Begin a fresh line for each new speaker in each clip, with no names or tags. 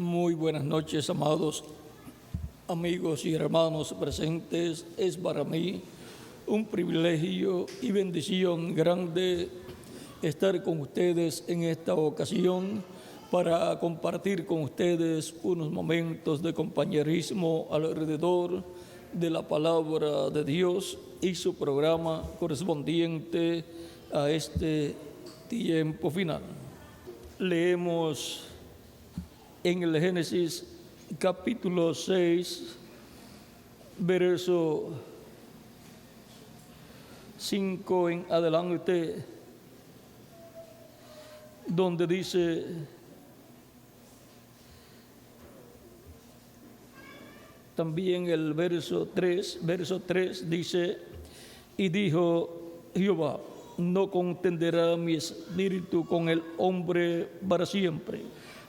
Muy buenas noches, amados amigos y hermanos presentes. Es para mí un privilegio y bendición grande estar con ustedes en esta ocasión para compartir con ustedes unos momentos de compañerismo alrededor de la palabra de Dios y su programa correspondiente a este tiempo final. Leemos en el Génesis capítulo 6, verso 5 en adelante, donde dice: también el verso 3 dice: y dijo Jehová, no contenderá mi espíritu con el hombre para siempre,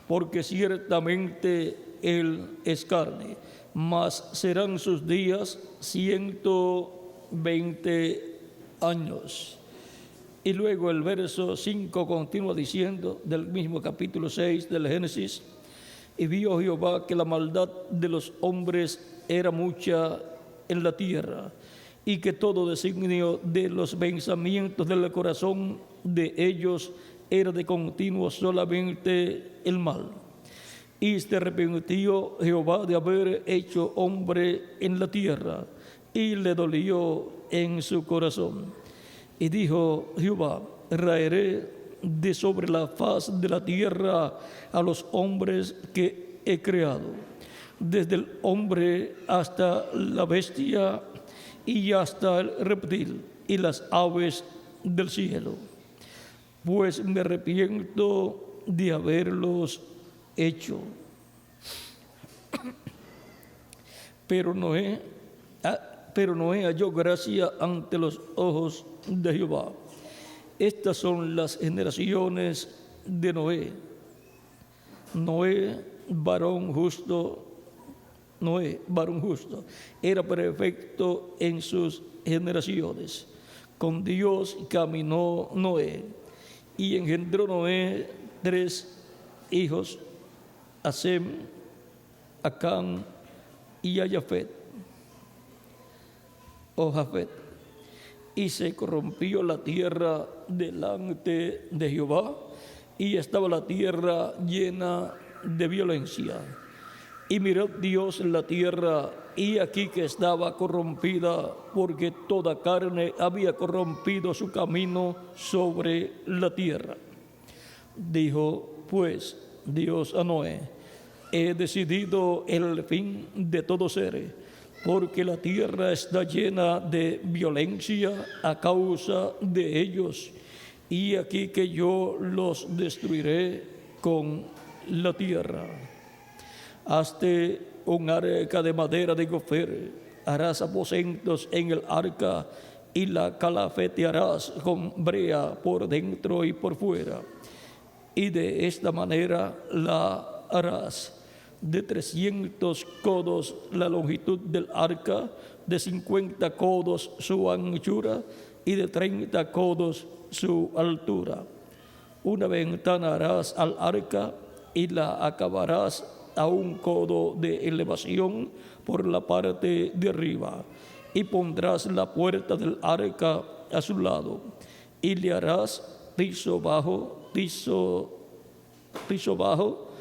porque ciertamente él es carne, mas serán sus días 120 años. Y luego el verso 5 continúa diciendo, del mismo capítulo 6 del Génesis: y vio Jehová que la maldad de los hombres era mucha en la tierra, y que todo designio de los pensamientos del corazón de ellos era de continuo solamente el mal. Y se arrepintió Jehová de haber hecho hombre en la tierra, y le dolió en su corazón. Y dijo Jehová: raeré de sobre la faz de la tierra a los hombres que he creado, desde el hombre hasta la bestia y hasta el reptil y las aves del cielo, pues me arrepiento de haberlos hecho. Pero Noé halló gracia ante los ojos de Jehová. Estas son las generaciones de Noé. Noé, varón justo, era perfecto en sus generaciones. Con Dios caminó Noé, y engendró Noé 3 hijos: a Sem, a Cam y a Jafet. Y se corrompió la tierra delante de Jehová, y estaba la tierra llena de violencia. Y miró Dios la tierra, y aquí que estaba corrompida, porque toda carne había corrompido su camino sobre la tierra. Dijo pues Dios a Noé: he decidido el fin de todo ser, porque la tierra está llena de violencia a causa de ellos, y aquí que yo los destruiré con la tierra. Hazte un arca de madera de gofer, harás aposentos en el arca, y la calafetearás con brea por dentro y por fuera. Y de esta manera la harás: de 300 codos la longitud del arca, de 50 codos su anchura, y de 30 codos su altura. Una ventana harás al arca, y la acabarás a 1 codo de elevación por la parte de arriba, y pondrás la puerta del arca a su lado, y le harás piso bajo,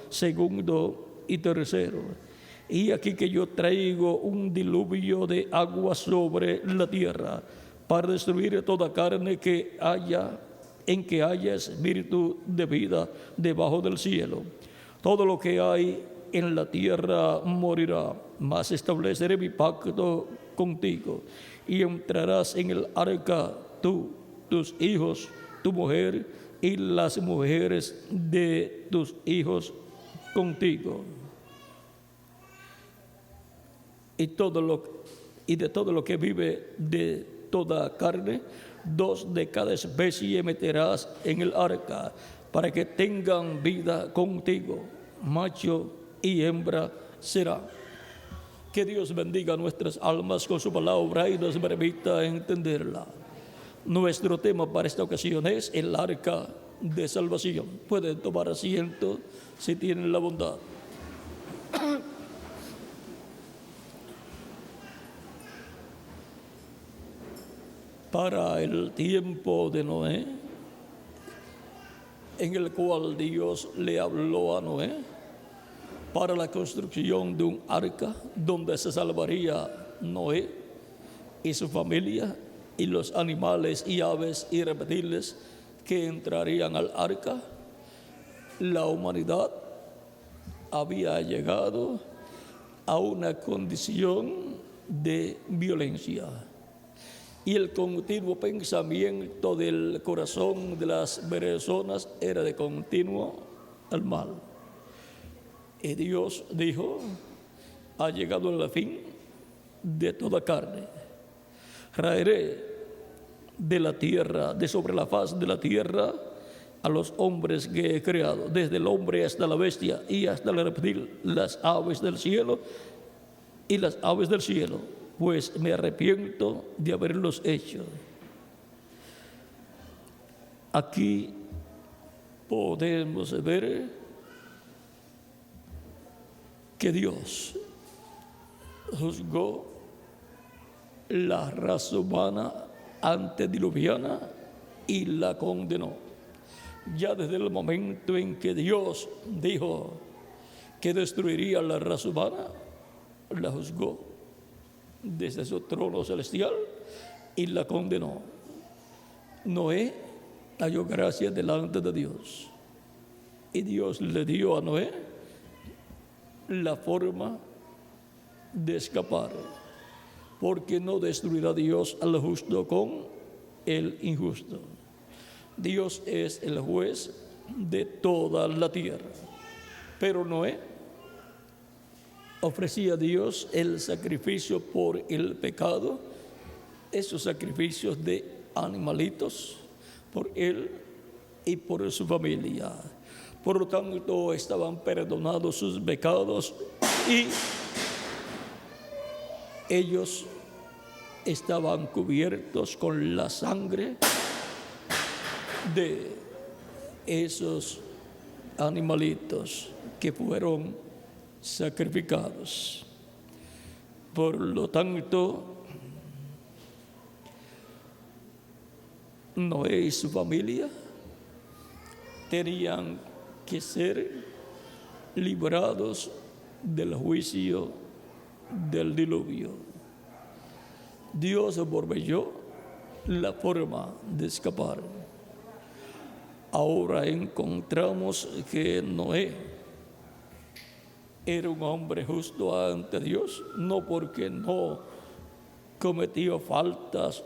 segundo y tercero. Y aquí que yo traigo un diluvio de agua sobre la tierra, para destruir toda carne que haya espíritu de vida debajo del cielo. Todo lo que hay en la tierra morirá, mas estableceré mi pacto contigo, y entrarás en el arca tú, tus hijos, tu mujer, y las mujeres de tus hijos contigo. Y de todo lo que vive de toda carne, 2 de cada especie meterás en el arca, para que tengan vida contigo. Macho y hembra será. Que Dios bendiga nuestras almas con su palabra y nos permita entenderla. Nuestro tema para esta ocasión es el arca de salvación. Pueden tomar asiento si tienen la bondad. Para el tiempo de Noé, en el cual Dios le habló a Noé para la construcción de un arca donde se salvaría Noé y su familia y los animales y aves y reptiles que entrarían al arca. La humanidad había llegado a una condición de violencia. Y el continuo pensamiento del corazón de las personas era de continuo al mal. Y Dios dijo: ha llegado el fin de toda carne. Raeré de la tierra, de sobre la faz de la tierra, a los hombres que he creado, desde el hombre hasta la bestia y hasta el reptil, las aves del cielo y las aves del cielo, pues me arrepiento de haberlos hecho. Aquí podemos ver que Dios juzgó la raza humana antediluviana y la condenó. Ya desde el momento en que Dios dijo que destruiría la raza humana, la juzgó desde su trono celestial y la condenó. Noé halló gracia delante de Dios, y Dios le dio a Noé la forma de escapar, porque no destruirá Dios al justo con el injusto. Dios es el juez de toda la tierra. Pero Noé ofrecía a Dios el sacrificio por el pecado, esos sacrificios de animalitos, por él y por su familia. Por lo tanto, estaban perdonados sus pecados y ellos estaban cubiertos con la sangre de esos animalitos que fueron sacrificados. Por lo tanto, Noé y su familia tenían que ser librados del juicio del diluvio. Dios proveyó la forma de escapar. Ahora encontramos que Noé era un hombre justo ante Dios, no porque no cometió faltas,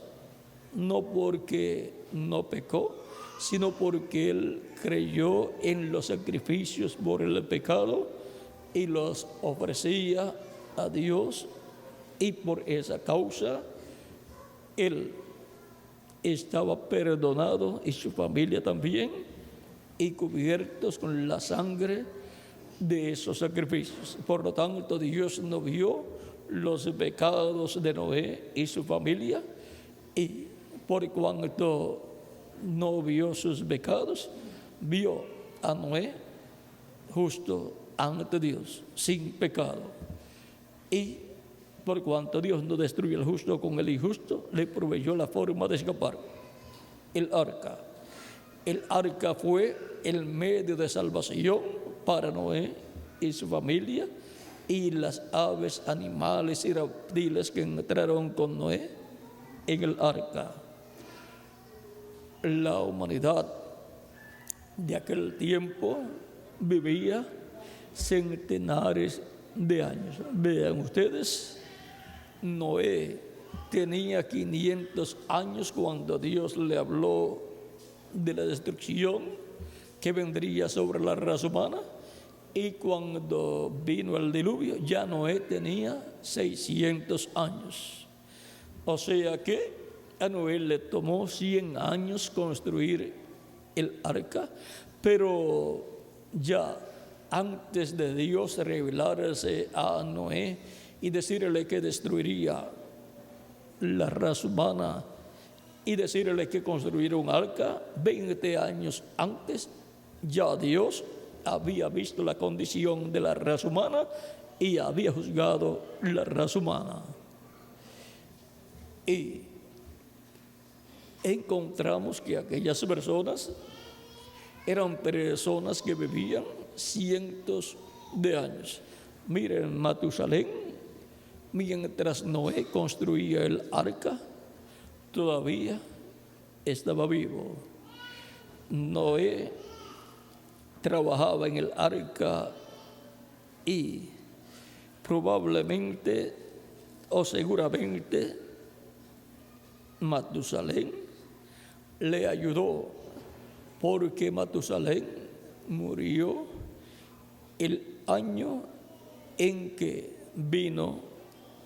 no porque no pecó, sino porque él creyó en los sacrificios por el pecado y los ofrecía a Dios, y por esa causa él estaba perdonado y su familia también, y cubiertos con la sangre de esos sacrificios. Por lo tanto, Dios no vio los pecados de Noé y su familia, y por cuanto no vio sus pecados, vio a Noé justo ante Dios, sin pecado. Y por cuanto Dios no destruye al justo con el injusto, le proveyó la forma de escapar: el arca. El arca fue el medio de salvación para Noé y su familia y las aves, animales y reptiles que entraron con Noé en el arca. La humanidad de aquel tiempo vivía centenares de años. Vean ustedes, Noé tenía 500 años cuando Dios le habló de la destrucción que vendría sobre la raza humana, y cuando vino el diluvio ya Noé tenía 600 años. O sea que a Noé le tomó 100 años construir el arca, pero ya antes de Dios revelarse a Noé y decirle que destruiría la raza humana y decirle que construiría un arca, 20 años antes ya Dios había visto la condición de la raza humana y había juzgado la raza humana. Y encontramos que aquellas personas eran personas que vivían cientos de años. Miren, Matusalén, mientras Noé construía el arca, todavía estaba vivo. Noé trabajaba en el arca y probablemente o seguramente Matusalén le ayudó, porque Matusalén murió el año en que vino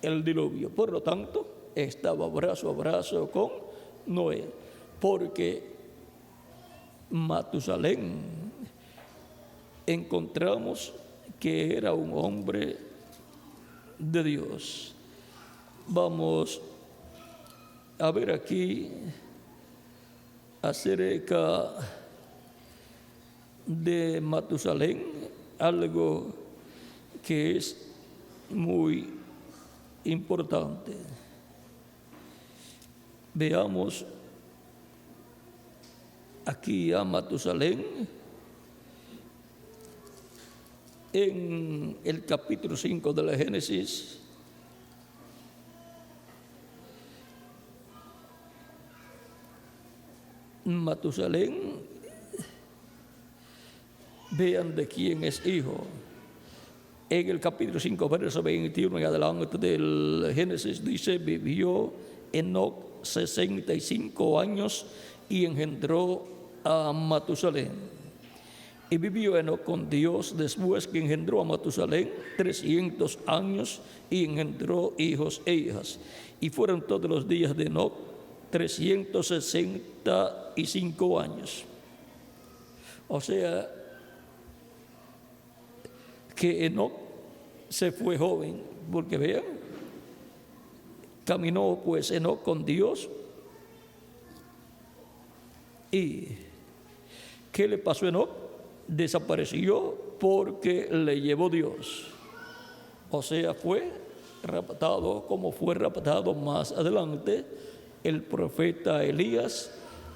el diluvio. Por lo tanto, estaba brazo a brazo con Noé, porque Matusalén encontramos que era un hombre de Dios. Vamos a ver aquí acerca de Matusalén algo que es muy importante. Veamos aquí a Matusalén en el capítulo 5 de la Génesis. Matusalén, vean de quién es hijo. En el capítulo 5, verso 21 en adelante del Génesis dice: vivió Enoc 65 años y engendró a Matusalén. Y vivió Enoc con Dios después que engendró a Matusalén 300 años y engendró hijos e hijas. Y fueron todos los días de Enoc 365 años. O sea, que Enoc se fue joven, porque vean, caminó pues Enoc con Dios. ¿Y qué le pasó a Enoc? Desapareció porque le llevó Dios. O sea, fue raptado como fue raptado más adelante el profeta Elías,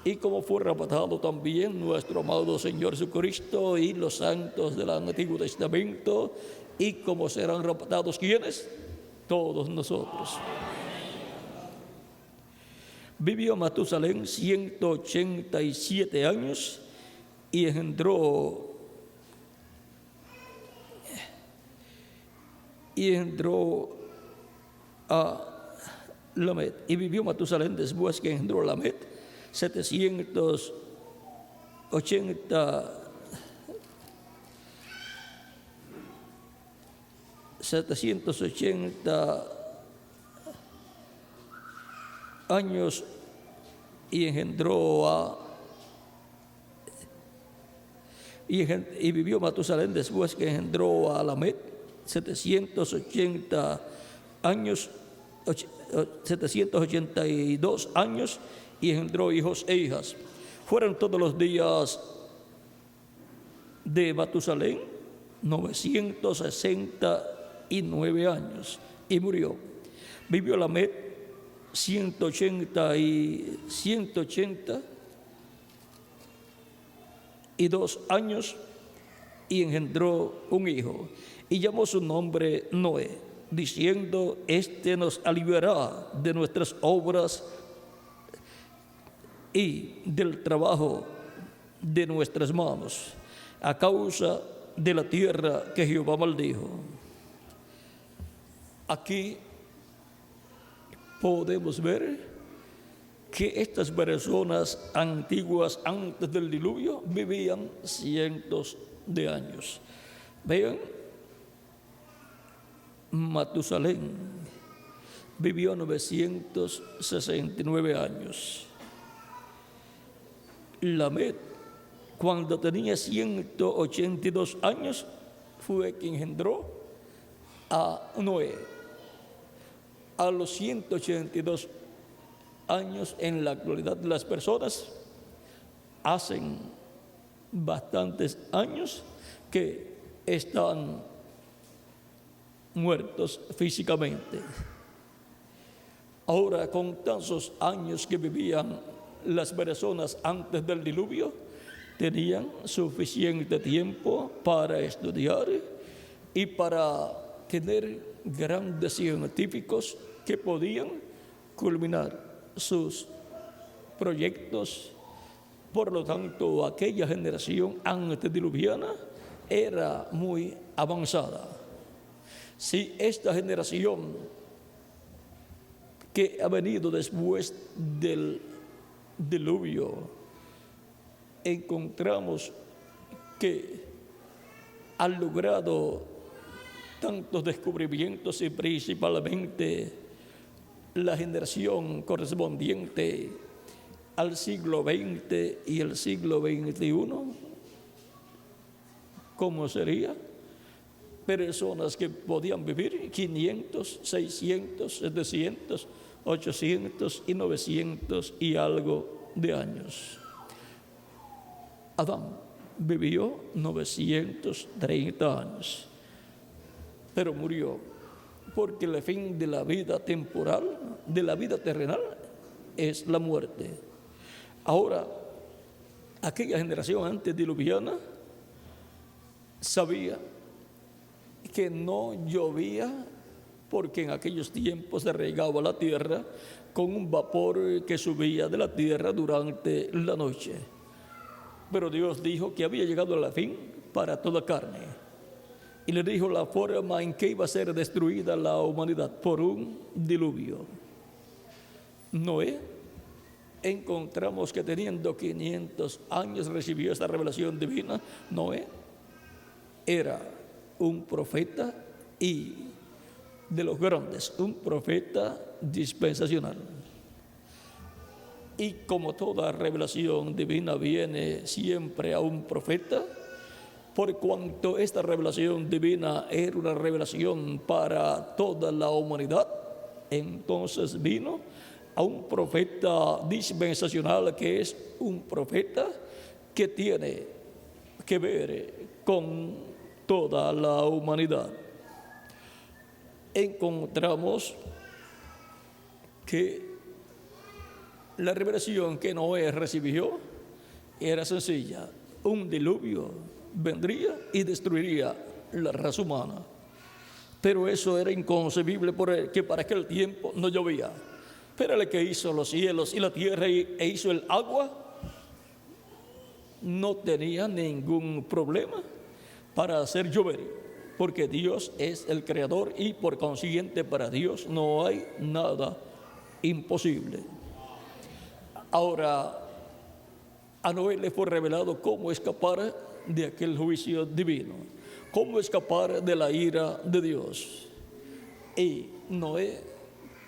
y como fue raptado también nuestro amado Señor Jesucristo y los santos del Antiguo Testamento, y como serán raptados, ¿quiénes? Todos nosotros. Vivió Matusalén 187 años y engendró a Lamed. Y vivió Matusalén después que engendró a Lamed 780 años y engendró a y vivió Matusalén después que engendró a Lamed 780 años, 782 años y engendró hijos e hijas. Fueron todos los días de Matusalén 969 años y murió. Vivió Lamed 182 años y engendró un hijo y llamó su nombre Noé, diciendo: este nos aliviará de nuestras obras y del trabajo de nuestras manos, a causa de la tierra que Jehová maldijo. Aquí podemos ver que estas personas antiguas antes del diluvio vivían cientos de años. Vean, Matusalén vivió 969 años. Lamed, cuando tenía 182 años, fue quien engendró a Noé. A los 182 años, en la actualidad, las personas hacen bastantes años que están muertos físicamente. Ahora, con tantos años que vivían las personas antes del diluvio, tenían suficiente tiempo para estudiar y para tener grandes científicos que podían culminar sus proyectos. Por lo tanto, aquella generación antediluviana era muy avanzada. Si esta generación que ha venido después del diluvio, encontramos que han logrado tantos descubrimientos y principalmente la generación correspondiente al siglo XX y el siglo XXI, ¿cómo sería? Personas que podían vivir 500, 600, 700, 800 y 900 y algo de años. Adán vivió 930 años, pero murió porque el fin de la vida temporal, de la vida terrenal, es la muerte. Ahora, aquella generación antediluviana sabía que no llovía porque en aquellos tiempos se regaba la tierra con un vapor que subía de la tierra durante la noche. Pero Dios dijo que había llegado al fin para toda carne. Y le dijo la forma en que iba a ser destruida la humanidad por un diluvio. Noé, encontramos que teniendo 500 años recibió esta revelación divina. Noé era un profeta y de los grandes, un profeta dispensacional. Y como toda revelación divina viene siempre a un profeta, por cuanto esta revelación divina era una revelación para toda la humanidad, entonces vino a un profeta dispensacional que es un profeta que tiene que ver con toda la humanidad. Encontramos que la revelación que Noé recibió era sencilla: un diluvio vendría y destruiría la raza humana. Pero eso era inconcebible porque para aquel tiempo no llovía. Pero el que hizo los cielos y la tierra e hizo el agua no tenía ningún problema para hacer llover, porque Dios es el creador y por consiguiente para Dios no hay nada imposible. Ahora, a Noé le fue revelado cómo escapar de aquel juicio divino, cómo escapar de la ira de Dios. Y Noé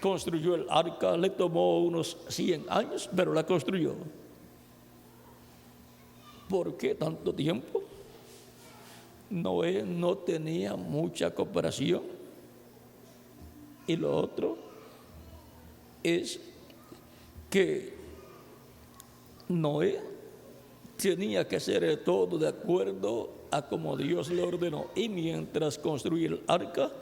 construyó el arca, le tomó unos 100 años, pero la construyó. ¿Por qué tanto tiempo? Noé no tenía mucha cooperación. Y lo otro es que Noé tenía que hacer todo de acuerdo a como Dios le ordenó. Y mientras construía el arca,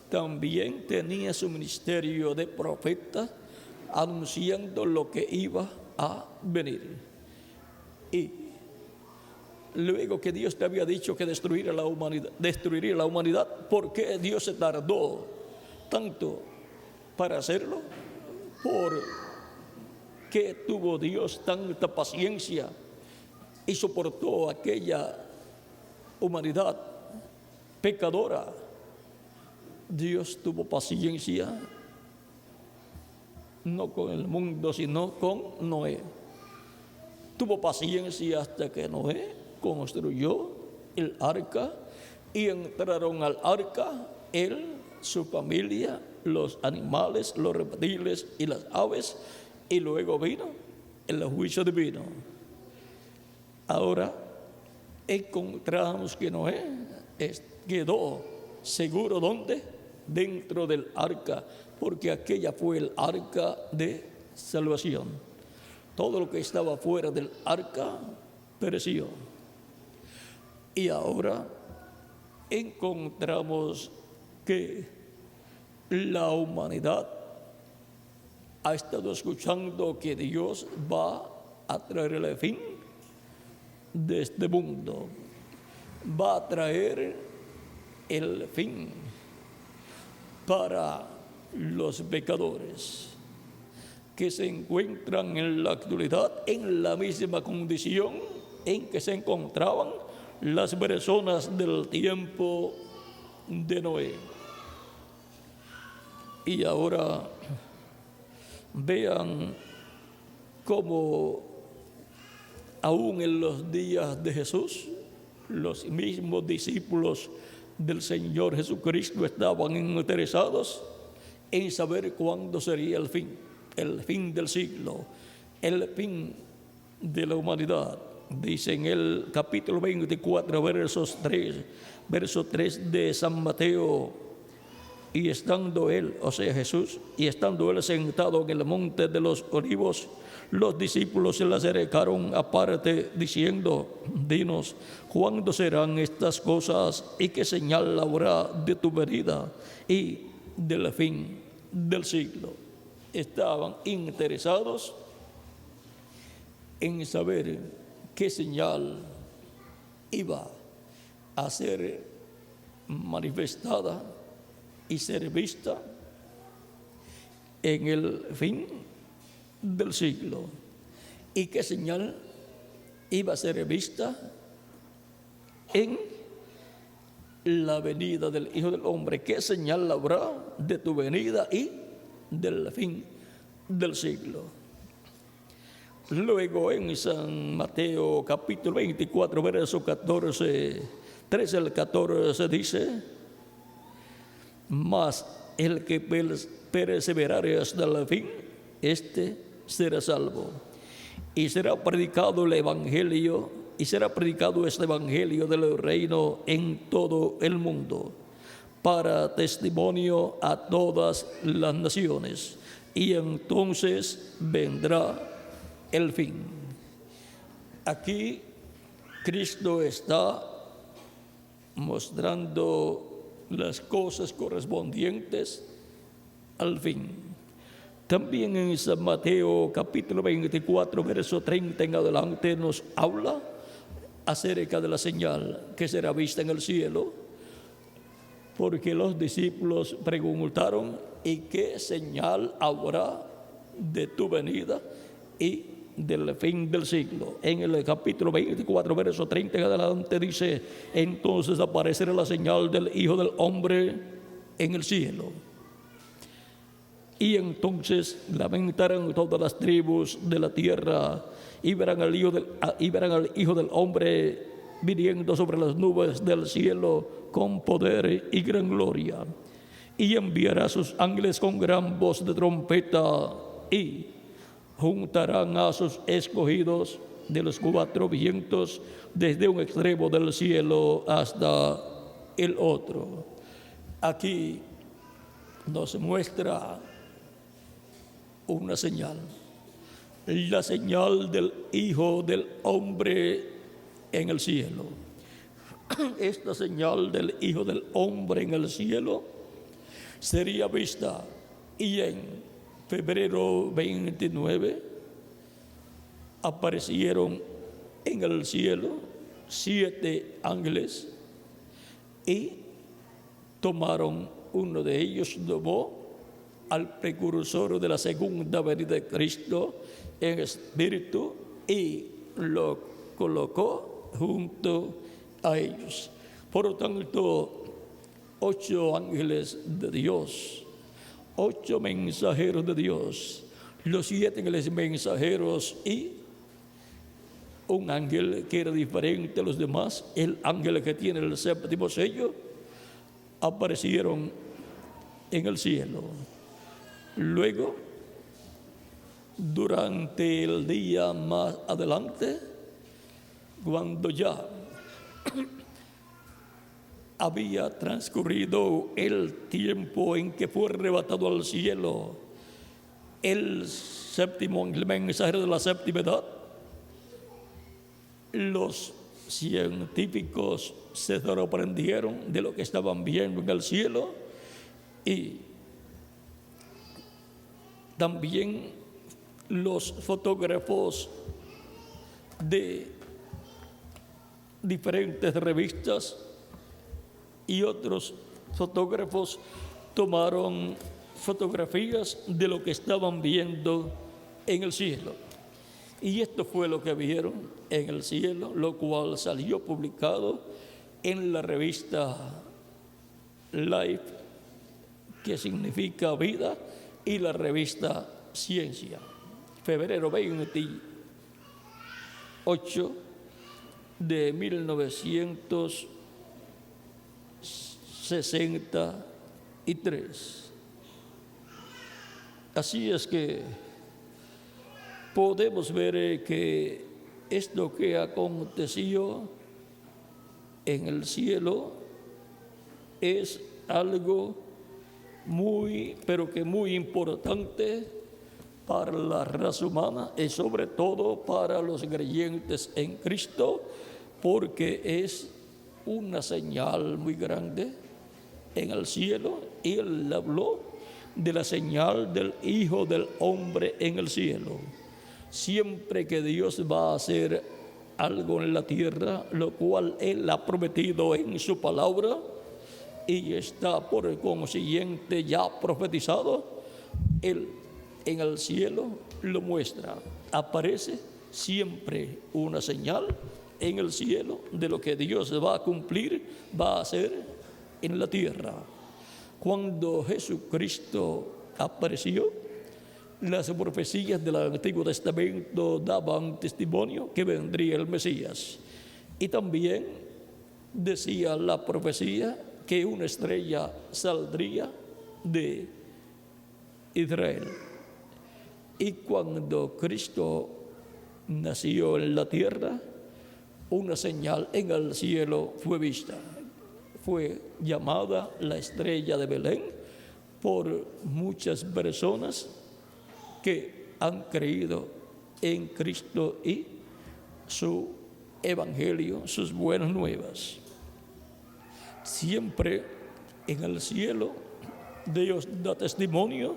también tenía su ministerio de profeta, anunciando lo que iba a venir. Y luego que Dios te había dicho que destruiría la humanidad, ¿por qué Dios se tardó tanto para hacerlo? ¿Por qué tuvo Dios tanta paciencia y soportó aquella humanidad pecadora? Dios tuvo paciencia no con el mundo, sino con Noé. Tuvo paciencia hasta que Noé construyó el arca y entraron al arca él, su familia, los animales, los reptiles y las aves, y luego vino el juicio divino. Ahora encontramos que Noé quedó seguro, ¿dónde? Dentro del arca, porque aquella fue el arca de salvación. Todo lo que estaba fuera del arca pereció. Y ahora encontramos que la humanidad ha estado escuchando que Dios va a traer el fin de este mundo, va a traer el fin para los pecadores que se encuentran en la actualidad en la misma condición en que se encontraban las personas del tiempo de Noé. Y ahora vean cómo aún en los días de Jesús, los mismos discípulos del Señor Jesucristo estaban interesados en saber cuándo sería el fin del siglo, el fin de la humanidad. Dice en el capítulo 24, verso 3 de San Mateo: y estando él, o sea Jesús, y estando él sentado en el monte de los olivos, los discípulos se le acercaron aparte diciendo: dinos, ¿cuándo serán estas cosas y qué señal habrá de tu venida y del fin del siglo? Estaban interesados en saber qué señal iba a ser manifestada y ser vista en el fin del siglo, y qué señal iba a ser vista en la venida del Hijo del Hombre. ¿Qué señal habrá de tu venida y del fin del siglo? Luego en San Mateo capítulo 24, verso 13 al 14 dice: mas el que perseverare hasta el fin, este será salvo. Y será predicado el evangelio, y será predicado este evangelio del reino en todo el mundo, para testimonio a todas las naciones, y entonces vendrá el fin. Aquí Cristo está mostrando las cosas correspondientes al fin. También en San Mateo capítulo 24, verso 30 en adelante nos habla acerca de la señal que será vista en el cielo, porque los discípulos preguntaron: ¿y qué señal habrá de tu venida y del fin del siglo? En el capítulo 24, verso 30 en adelante dice: entonces aparecerá la señal del Hijo del Hombre en el cielo, y entonces lamentarán todas las tribus de la tierra, y verán al Hijo del Hombre viniendo sobre las nubes del cielo con poder y gran gloria, y enviará a sus ángeles con gran voz de trompeta, y juntarán a sus escogidos de los cuatro vientos, desde un extremo del cielo hasta el otro. Aquí nos muestra una señal, la señal del Hijo del Hombre en el cielo. Esta señal del Hijo del Hombre en el cielo sería vista, y en febrero 29 aparecieron en el cielo 7 ángeles, y tomaron, uno de ellos tomó al precursor de la segunda venida de Cristo en espíritu y lo colocó junto a ellos. Por lo tanto, 8 ángeles de Dios, 8 mensajeros de Dios, los 7 ángeles mensajeros y un ángel que era diferente a los demás, el ángel que tiene el 7º sello, aparecieron en el cielo. Luego, durante el día más adelante, cuando ya había transcurrido el tiempo en que fue arrebatado al cielo el 7º ángel mensajero de la 7ª edad, los científicos se sorprendieron de lo que estaban viendo en el cielo, y también los fotógrafos de diferentes revistas y otros fotógrafos tomaron fotografías de lo que estaban viendo en el cielo. Y esto fue lo que vieron en el cielo, lo cual salió publicado en la revista Life, que significa vida, y la revista Ciencia. Febrero 28 de 1963. Así es que podemos ver que esto que aconteció en el cielo es algo muy, pero que muy importante para la raza humana y sobre todo para los creyentes en Cristo, porque es una señal muy grande en el cielo. Y él habló de la señal del Hijo del Hombre en el cielo. Siempre que Dios va a hacer algo en la tierra, lo cual Él ha prometido en su palabra y está por consiguiente ya profetizado, Él en el cielo lo muestra. Aparece siempre una señal en el cielo de lo que Dios va a cumplir, va a hacer en la tierra. Cuando Jesucristo apareció, las profecías del Antiguo Testamento daban testimonio que vendría el Mesías. Y también decía la profecía que una estrella saldría de Israel. Y cuando Cristo nació en la tierra, una señal en el cielo fue vista. Fue llamada la estrella de Belén por muchas personas que han creído en Cristo y su evangelio, sus buenas nuevas. Siempre en el cielo Dios da testimonio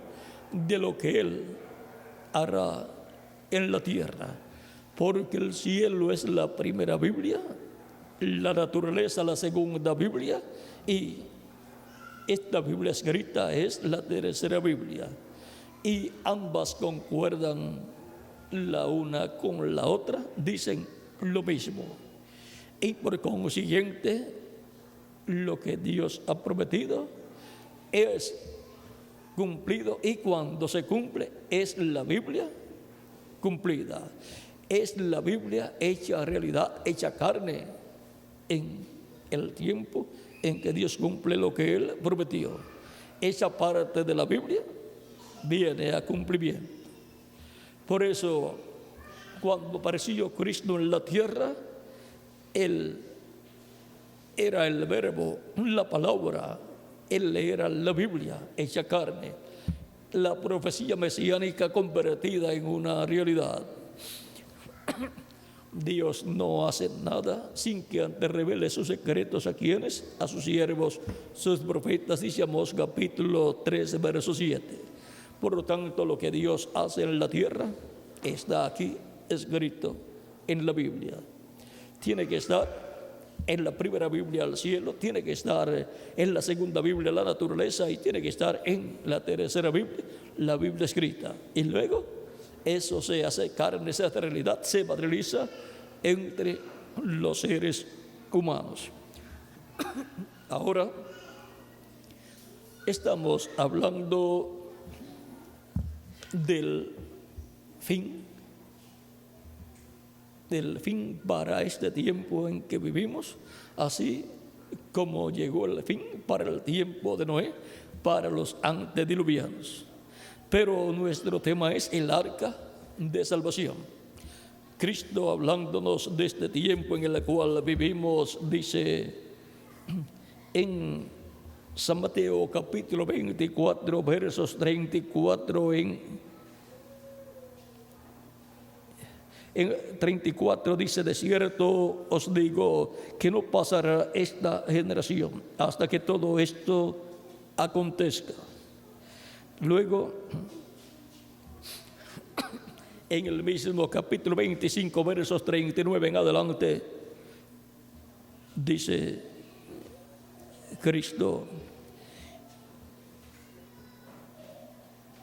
de lo que Él hará en la tierra, porque el cielo es la primera Biblia, la naturaleza la segunda Biblia, y esta Biblia escrita es la tercera Biblia, y ambas concuerdan la una con la otra, dicen lo mismo, y por consiguiente lo que Dios ha prometido es cumplido, y cuando se cumple es la Biblia cumplida, es la Biblia hecha realidad, hecha carne en el tiempo en que Dios cumple lo que Él prometió. Esa parte de la Biblia viene a cumplimiento. Por eso, cuando apareció Cristo en la tierra, Él era el verbo, la palabra, Él era la Biblia hecha carne, la profecía mesiánica convertida en una realidad. Dios no hace nada sin que antes revele sus secretos a quienes, a sus siervos, sus profetas, dice Amós capítulo 13, verso 7. Por lo tanto, lo que Dios hace en la tierra está aquí escrito en la Biblia. Tiene que estar en la primera Biblia al cielo, tiene que estar en la segunda Biblia la naturaleza, y tiene que estar en la tercera Biblia, la Biblia escrita. Y luego eso se hace carne, se hace realidad, se materializa entre los seres humanos. Ahora estamos hablando del fin para este tiempo en que vivimos, así como llegó el fin para el tiempo de Noé, para los antediluvianos. Pero nuestro tema es el arca de salvación. Cristo, hablándonos de este tiempo en el cual vivimos, dice en San Mateo capítulo 24, versos 34 En 34 dice: de cierto os digo que no pasará esta generación hasta que todo esto acontezca. Luego, en el mismo capítulo 25, versos 39 en adelante, dice Cristo,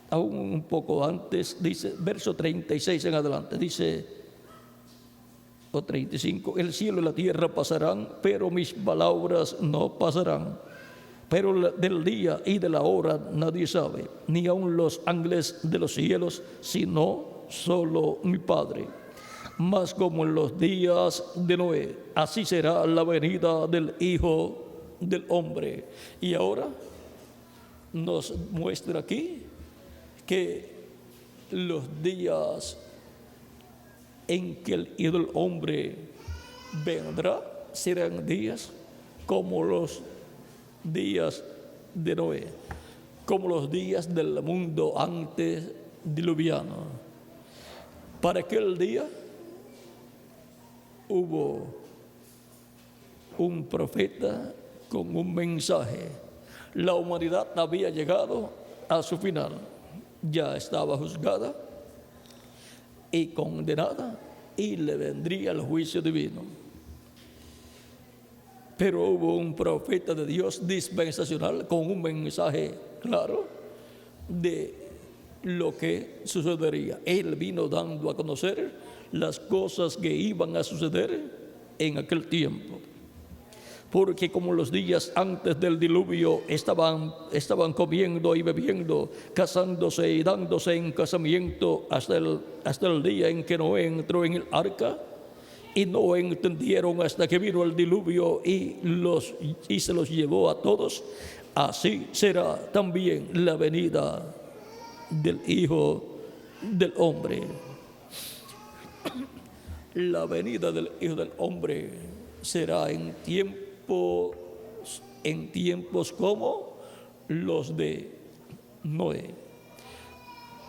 aún un poco antes, dice, verso 36 en adelante, dice, o 35, el cielo y la tierra pasarán, pero mis palabras no pasarán. Pero del día y de la hora nadie sabe, ni aun los ángeles de los cielos, sino solo mi Padre. Mas como en los días de Noé, así será la venida del Hijo del Hombre. Y ahora nos muestra aquí que los días en que el Hijo del Hombre vendrá serán días como los días de Noé, como los días del mundo antes diluviano. Para aquel día hubo un profeta con un mensaje. La humanidad había llegado a su final, ya estaba juzgada y condenada, y le vendría el juicio divino. Pero hubo un profeta de Dios dispensacional con un mensaje claro de lo que sucedería. Él vino dando a conocer las cosas que iban a suceder en aquel tiempo. Porque como los días antes del diluvio estaban comiendo y bebiendo, casándose y dándose en casamiento hasta el día en que Noé entró en el arca, y no entendieron hasta que vino el diluvio y se los llevó a todos, así será también la venida del Hijo del Hombre. La venida del Hijo del Hombre será en tiempos como los de Noé.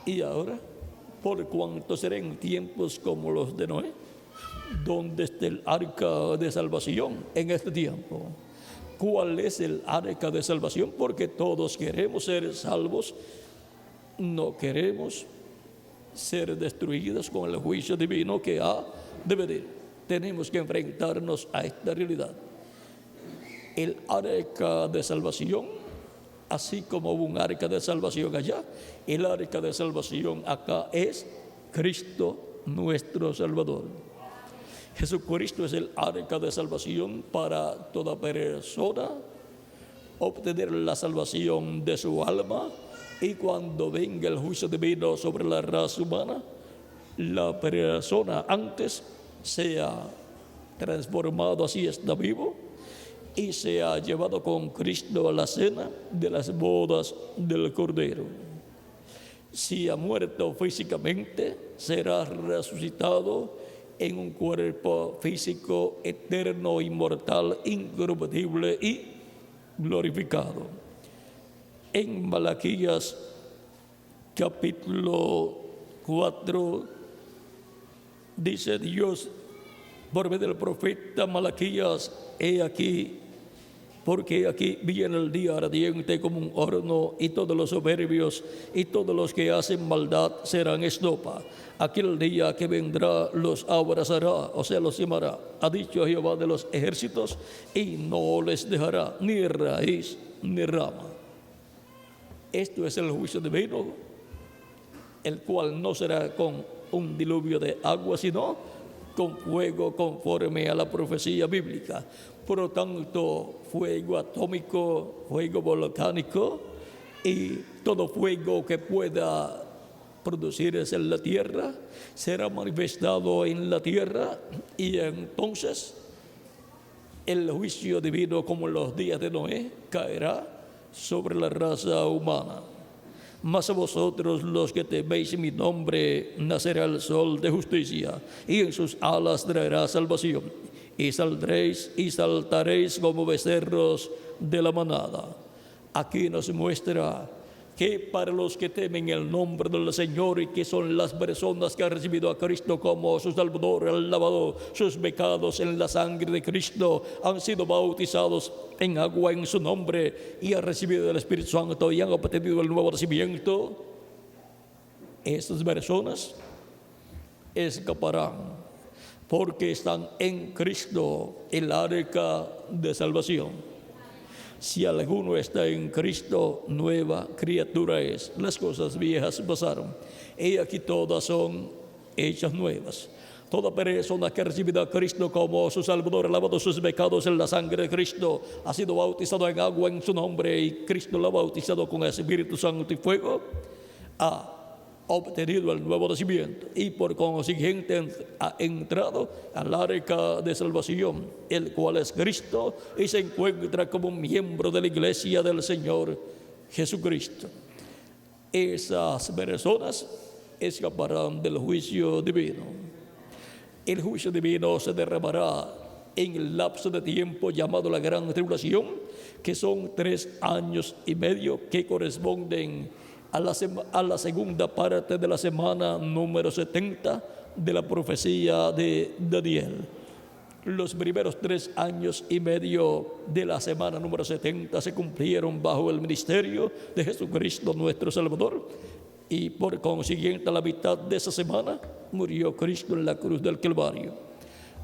Y ahora, por cuanto será en tiempos como los de Noé, ¿dónde está el arca de salvación en este tiempo? ¿Cuál es el arca de salvación? Porque todos queremos ser salvos, no queremos ser destruidos con el juicio divino que ha de venir. Tenemos que enfrentarnos a esta realidad. El arca de salvación, así como hubo un arca de salvación allá, el arca de salvación acá es Cristo nuestro Salvador. Jesucristo es el arca de salvación para toda persona, obtener la salvación de su alma, y cuando venga el juicio divino sobre la raza humana, la persona antes sea transformado, así está vivo, y se ha llevado con Cristo a la cena de las bodas del Cordero. Si ha muerto físicamente, será resucitado en un cuerpo físico eterno, inmortal, incorruptible y glorificado. En Malaquías capítulo 4 dice Dios por medio del profeta Malaquías: porque aquí viene el día ardiente como un horno, y todos los soberbios y todos los que hacen maldad serán estopa. Aquel día que vendrá los abrazará, o sea, los llamará, ha dicho Jehová de los ejércitos, y no les dejará ni raíz ni rama. Esto es el juicio divino, el cual no será con un diluvio de agua, sino con fuego, conforme a la profecía bíblica. Por lo tanto, fuego atómico, fuego volcánico y todo fuego que pueda producirse en la tierra será manifestado en la tierra, y entonces el juicio divino, como en los días de Noé, caerá sobre la raza humana. Mas a vosotros, los que teméis mi nombre, nacerá el sol de justicia, y en sus alas traerá salvación. Y saldréis y saltaréis como becerros de la manada. Aquí nos muestra que para los que temen el nombre del Señor y que son las personas que han recibido a Cristo como su Salvador, han lavado sus pecados en la sangre de Cristo, han sido bautizados en agua en su nombre y han recibido el Espíritu Santo y han obtenido el nuevo nacimiento, estas personas escaparán porque están en Cristo, el arca de salvación. Si alguno está en Cristo, nueva criatura es. Las cosas viejas pasaron, y aquí todas son hechas nuevas. Toda persona que ha recibido a Cristo como su Salvador, ha lavado sus pecados en la sangre de Cristo, ha sido bautizado en agua en su nombre, y Cristo lo ha bautizado con el Espíritu Santo y fuego, ha obtenido el nuevo nacimiento y por consiguiente ha entrado al arca de salvación, el cual es Cristo, y se encuentra como un miembro de la iglesia del Señor Jesucristo. Esas personas escaparán del juicio divino. El juicio divino se derramará en el lapso de tiempo llamado la gran tribulación, que son 3 años y medio, que corresponden a la segunda parte de la semana número 70 de la profecía de Daniel. Los primeros 3 años y medio de la semana número 70 se cumplieron bajo el ministerio de Jesucristo nuestro Salvador, y por consiguiente a la mitad de esa semana murió Cristo en la cruz del Calvario.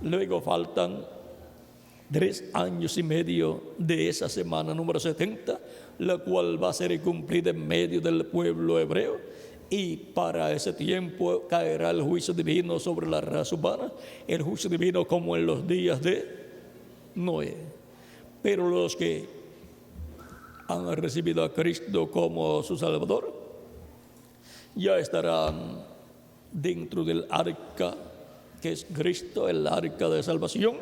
Luego faltan 3 años y medio de esa semana número 70, la cual va a ser cumplida en medio del pueblo hebreo, y para ese tiempo caerá el juicio divino sobre la raza humana, el juicio divino como en los días de Noé. Pero los que han recibido a Cristo como su Salvador ya estarán dentro del arca, que es Cristo, el arca de salvación,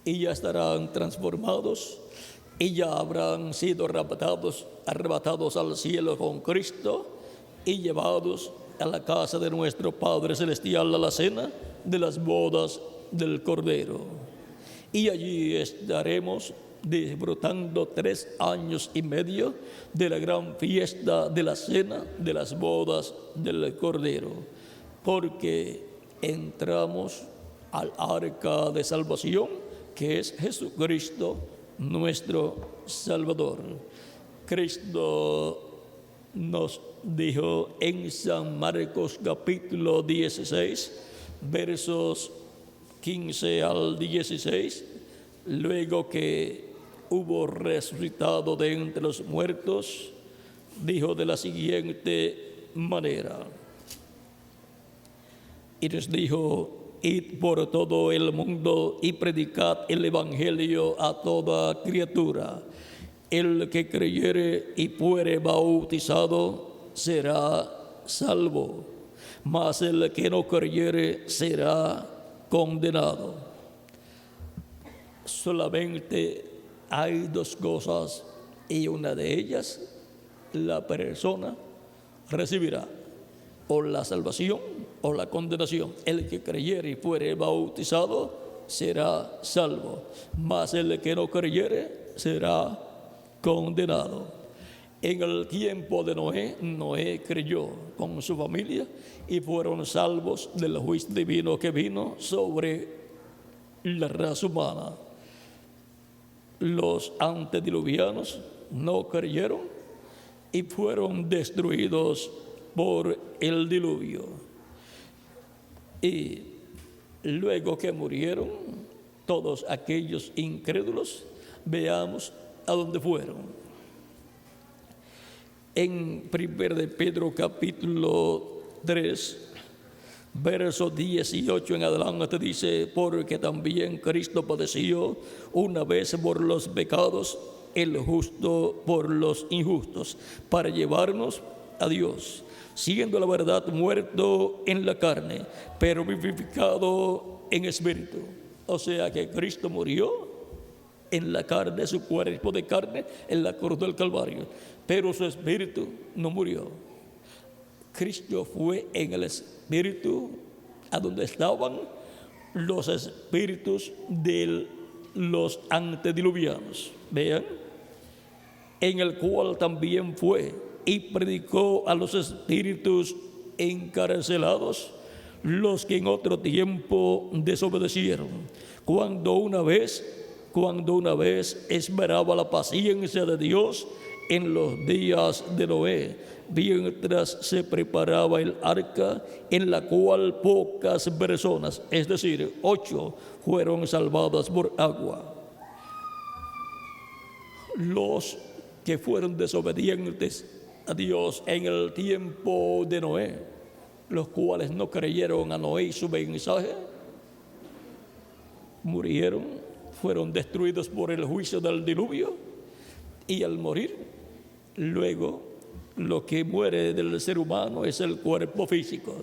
y ya estarán transformados y ya habrán sido arrebatados al cielo con Cristo y llevados a la casa de nuestro Padre Celestial, a la cena de las bodas del Cordero. Y allí estaremos disfrutando 3 años y medio de la gran fiesta de la cena de las bodas del Cordero, porque entramos al arca de salvación, que es Jesucristo nuestro Salvador. Cristo nos dijo en San Marcos capítulo 16, versos 15 al 16, luego que hubo resucitado de entre los muertos, dijo de la siguiente manera: y les dijo: id por todo el mundo y predicad el evangelio a toda criatura. El que creyere y fuere bautizado será salvo, mas el que no creyere será condenado. Solamente hay 2 cosas, y una de ellas la persona recibirá: o la salvación o la condenación. El que creyere y fuere bautizado será salvo, mas el que no creyere será condenado. En el tiempo de Noé, Noé creyó con su familia y fueron salvos del juicio divino que vino sobre la raza humana. Los antediluvianos no creyeron y fueron destruidos por el diluvio. Y luego que murieron todos aquellos incrédulos, veamos a dónde fueron. En 1 de Pedro capítulo 3, verso 18 en adelante dice: porque también Cristo padeció una vez por los pecados, el justo por los injustos, para llevarnos a Dios, siendo la verdad muerto en la carne, pero vivificado en espíritu. O sea que Cristo murió en la carne, su cuerpo de carne, en la cruz del Calvario, pero su espíritu no murió. Cristo fue en el espíritu a donde estaban los espíritus de los antediluvianos. Vean, en el cual también fue y predicó a los espíritus encarcelados, los que en otro tiempo desobedecieron, cuando una vez esperaba la paciencia de Dios en los días de Noé, mientras se preparaba el arca, en la cual pocas personas, es decir, 8, fueron salvadas por agua. Los que fueron desobedientes a Dios en el tiempo de Noé, los cuales no creyeron a Noé y su mensaje, murieron, fueron destruidos por el juicio del diluvio, y al morir, luego lo que muere del ser humano es el cuerpo físico,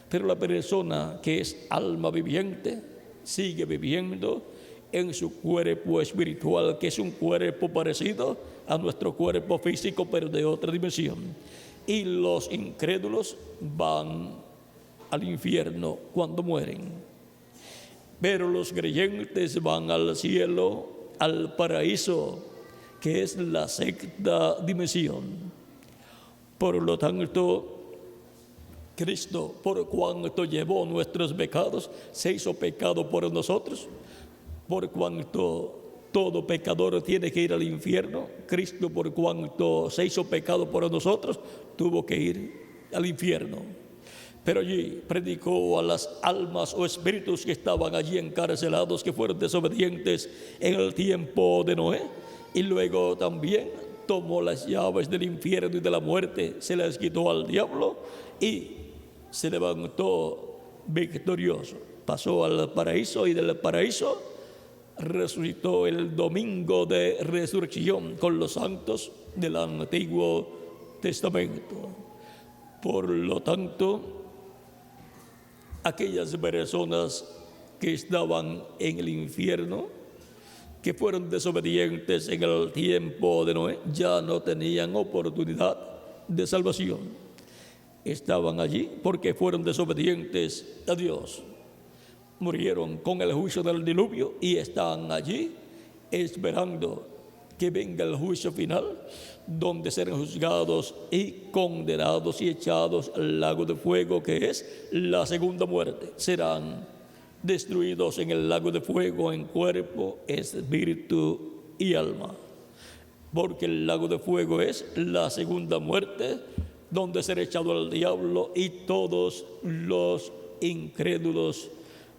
pero la persona que es alma viviente sigue viviendo en su cuerpo espiritual, que es un cuerpo parecido a nuestro cuerpo físico, pero de otra dimensión. Y los incrédulos van al infierno cuando mueren, pero los creyentes van al cielo, al paraíso, que es la sexta dimensión. Por lo tanto, Cristo, por cuanto llevó nuestros pecados, se hizo pecado por nosotros. Por cuanto todo pecador tiene que ir al infierno, Cristo, por cuanto se hizo pecado por nosotros, tuvo que ir al infierno. Pero allí predicó a las almas o espíritus que estaban allí encarcelados, que fueron desobedientes en el tiempo de Noé, y luego también tomó las llaves del infierno y de la muerte, se las quitó al diablo y se levantó victorioso. Pasó al paraíso, y del paraíso resucitó el domingo de resurrección con los santos del Antiguo Testamento. Por lo tanto, aquellas personas que estaban en el infierno, que fueron desobedientes en el tiempo de Noé, ya no tenían oportunidad de salvación. Estaban allí porque fueron desobedientes a Dios. Murieron con el juicio del diluvio y están allí esperando que venga el juicio final, donde serán juzgados y condenados y echados al lago de fuego, que es la segunda muerte. Serán destruidos en el lago de fuego en cuerpo, espíritu y alma, porque el lago de fuego es la segunda muerte, donde será echado al diablo y todos los incrédulos,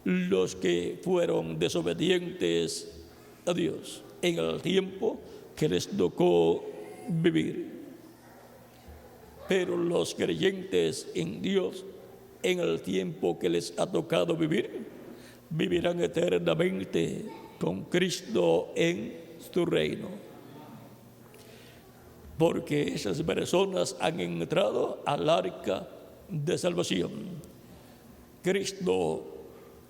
los que fueron desobedientes a Dios en el tiempo que les tocó vivir. Pero los creyentes en Dios, en el tiempo que les ha tocado vivir, vivirán eternamente con Cristo en su reino, porque esas personas han entrado al arca de salvación. Cristo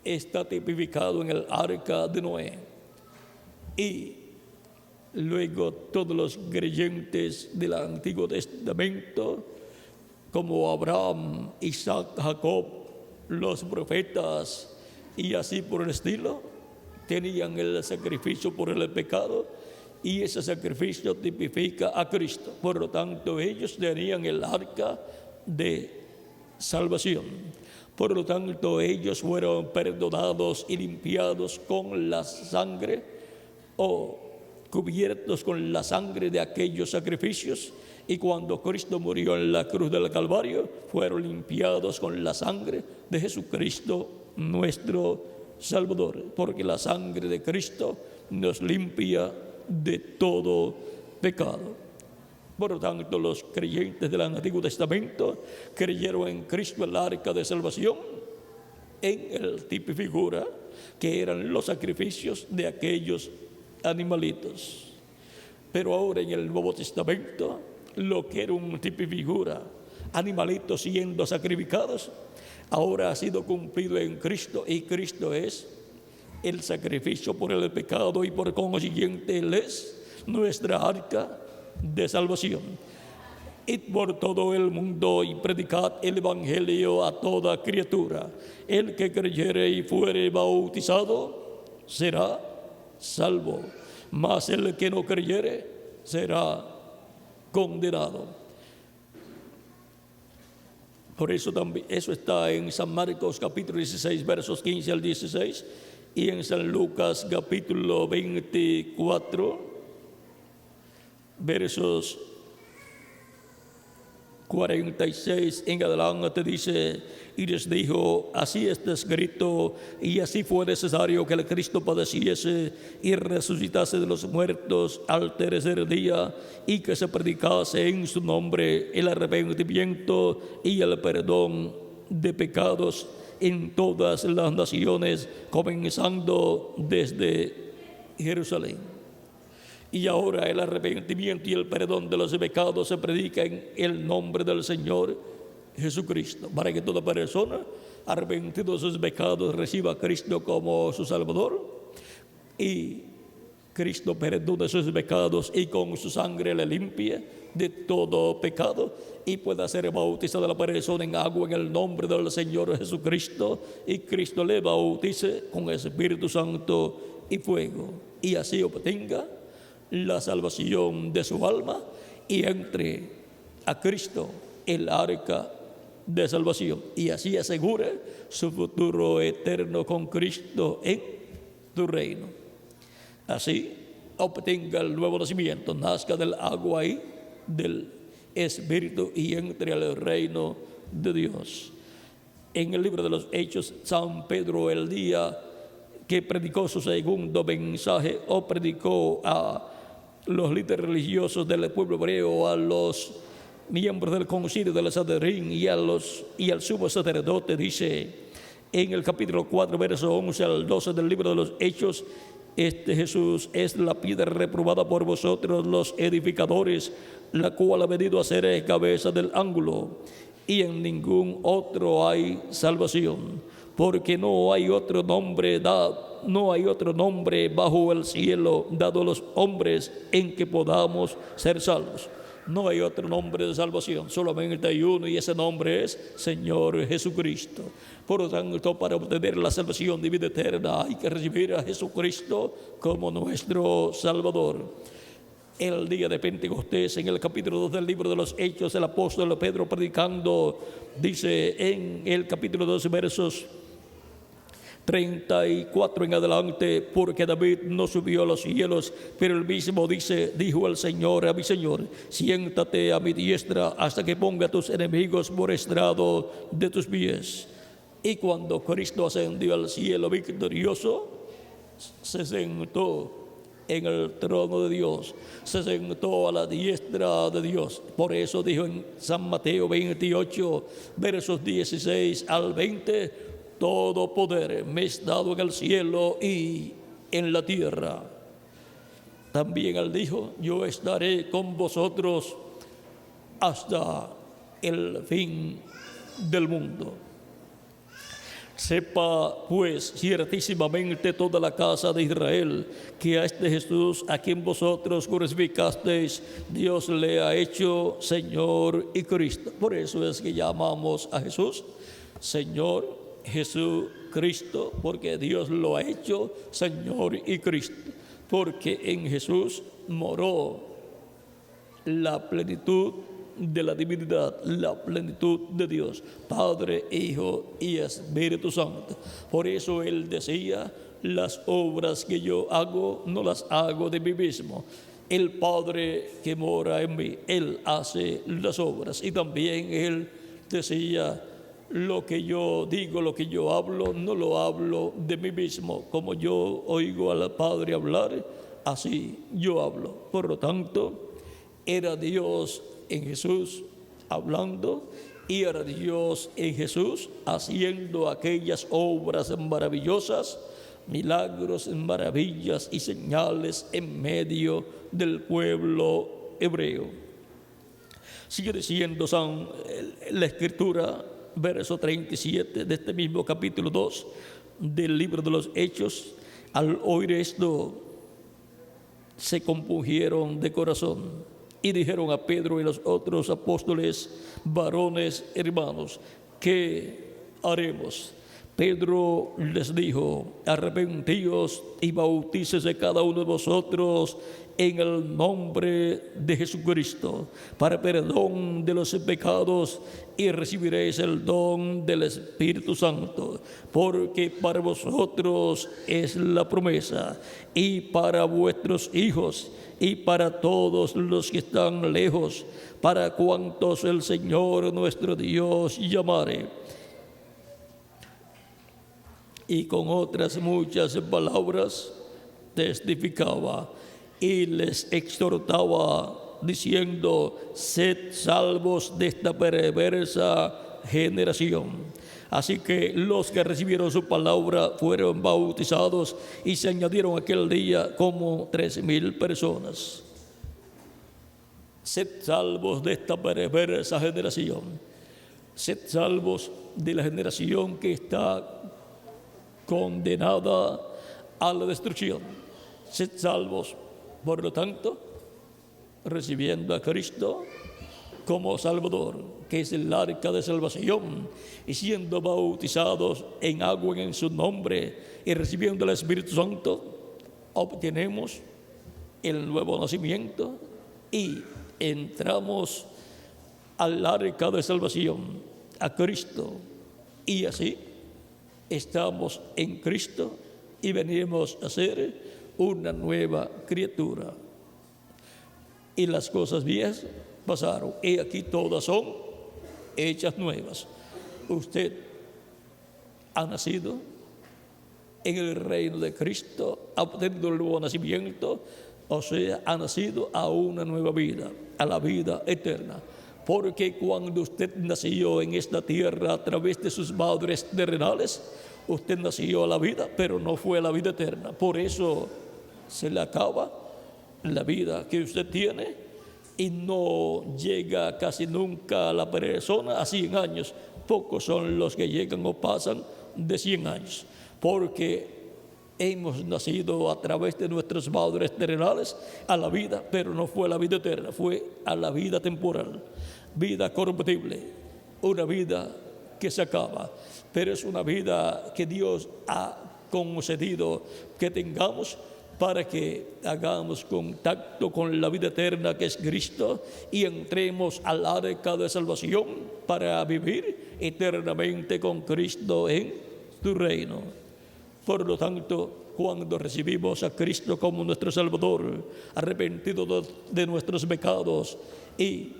está tipificado en el arca de Noé, y luego todos los creyentes del Antiguo Testamento, como Abraham, Isaac, Jacob, los profetas y así por el estilo, tenían el sacrificio por el pecado, y ese sacrificio tipifica a Cristo. Por lo tanto, ellos tenían el arca de salvación. Por lo tanto, ellos fueron perdonados y limpiados con la sangre, o cubiertos con la sangre de aquellos sacrificios, y cuando Cristo murió en la cruz del Calvario, fueron limpiados con la sangre de Jesucristo, nuestro Salvador, porque la sangre de Cristo nos limpia de todo pecado. Por lo tanto, los creyentes del Antiguo Testamento creyeron en Cristo, el arca de salvación, en el tipo y figura que eran los sacrificios de aquellos animalitos. Pero ahora en el Nuevo Testamento, lo que era un tipo y figura, animalitos siendo sacrificados, ahora ha sido cumplido en Cristo, y Cristo es el sacrificio por el pecado, y por consiguiente Él es nuestra arca de salvación. Id por todo el mundo y predicad el evangelio a toda criatura. El que creyere y fuere bautizado será salvo, mas el que no creyere será condenado. Por eso también, eso está en San Marcos capítulo 16, versos 15 al 16, y en San Lucas capítulo 24, versos 46 en adelante dice: y les dijo, así está escrito, y así fue necesario que el Cristo padeciese y resucitase de los muertos al tercer día, y que se predicase en su nombre el arrepentimiento y el perdón de pecados en todas las naciones, comenzando desde Jerusalén. Y ahora el arrepentimiento y el perdón de los pecados se predica en el nombre del Señor Jesucristo, para que toda persona arrepentida de sus pecados reciba a Cristo como su Salvador, y Cristo perdone sus pecados y con su sangre le limpie de todo pecado, y pueda ser bautizada la persona en agua en el nombre del Señor Jesucristo, y Cristo le bautice con Espíritu Santo y fuego, y así obtenga la salvación de su alma y entre a Cristo el arca de salvación, y así asegure su futuro eterno con Cristo en tu reino. Así obtenga el nuevo nacimiento, nazca del agua y del Espíritu y entre al reino de Dios. En el libro de los Hechos, San Pedro, el día que predicó su segundo mensaje, o predicó a los líderes religiosos del pueblo hebreo, a los miembros del concilio del Sanedrín y al sumo sacerdote, dice en el capítulo 4, verso 11 al 12 del libro de los Hechos: este Jesús es la piedra reprobada por vosotros los edificadores, la cual ha venido a ser cabeza del ángulo, y en ningún otro hay salvación, porque no hay otro nombre bajo el cielo dado a los hombres en que podamos ser salvos. No hay otro nombre de salvación, solamente hay uno, y ese nombre es Señor Jesucristo. Por lo tanto, para obtener la salvación de vida eterna hay que recibir a Jesucristo como nuestro Salvador. El día de Pentecostés, en el capítulo 2 del libro de los Hechos, el apóstol Pedro predicando, dice en el capítulo 2, versos 34 en adelante: porque David no subió a los cielos, pero él mismo dijo el Señor a mi Señor: siéntate a mi diestra hasta que ponga a tus enemigos por estrado de tus pies. Y cuando Cristo ascendió al cielo victorioso, se sentó en el trono de Dios, se sentó a la diestra de Dios. Por eso dijo en San Mateo 28, versos 16 al 20: todo poder me es dado en el cielo y en la tierra. También él dijo: yo estaré con vosotros hasta el fin del mundo. Sepa pues ciertísimamente toda la casa de Israel que a este Jesús, a quien vosotros crucificasteis, Dios le ha hecho Señor y Cristo. Por eso es que llamamos a Jesús Señor Jesucristo, porque Dios lo ha hecho Señor y Cristo, porque en Jesús moró la plenitud de la divinidad, la plenitud de Dios, Padre, Hijo y Espíritu Santo. Por eso Él decía: las obras que yo hago, no las hago de mí mismo. El Padre que mora en mí, Él hace las obras. Y también Él decía: lo que yo digo, lo que yo hablo, no lo hablo de mí mismo. Como yo oigo al Padre hablar, así yo hablo. Por lo tanto, era Dios en Jesús hablando, y era Dios en Jesús haciendo aquellas obras maravillosas, milagros, maravillas y señales en medio del pueblo hebreo. Sigue diciendo la Escritura, verso 37 de este mismo capítulo 2 del libro de los Hechos: al oír esto, se compungieron de corazón y dijeron a Pedro y los otros apóstoles: varones hermanos, ¿qué haremos? Pedro les dijo: arrepentíos y bautícese cada uno de vosotros en el nombre de Jesucristo para perdón de los pecados y recibiréis el don del Espíritu Santo, porque para vosotros es la promesa y para vuestros hijos y para todos los que están lejos, para cuantos el Señor nuestro Dios llamare. Y con otras muchas palabras testificaba y les exhortaba diciendo: sed salvos de esta perversa generación. Así que los que recibieron su palabra fueron bautizados y se añadieron aquel día como 3,000 personas. Sed salvos de esta perversa generación. Sed salvos de la generación que está condenada a la destrucción. Sed salvos, por lo tanto, recibiendo a Cristo como Salvador, que es el arca de salvación, y siendo bautizados en agua en su nombre y recibiendo el Espíritu Santo, obtenemos el nuevo nacimiento y entramos al arca de salvación, a Cristo, y así estamos en Cristo y venimos a ser una nueva criatura. Y las cosas viejas pasaron, y aquí todas son hechas nuevas. Usted ha nacido en el reino de Cristo, ha obtenido el nuevo nacimiento, o sea, ha nacido a una nueva vida, a la vida eterna. Porque cuando usted nació en esta tierra a través de sus madres terrenales, usted nació a la vida, pero no fue a la vida eterna. Por eso se le acaba la vida que usted tiene y no llega casi nunca a la persona a 100 años. Pocos son los que llegan o pasan de 100 años, porque hemos nacido a través de nuestras madres terrenales a la vida, pero no fue a la vida eterna, fue a la vida temporal, vida corruptible, una vida que se acaba, pero es una vida que Dios ha concedido que tengamos para que hagamos contacto con la vida eterna que es Cristo y entremos al arca de salvación para vivir eternamente con Cristo en su reino. Por lo tanto, cuando recibimos a Cristo como nuestro Salvador, arrepentidos de nuestros pecados y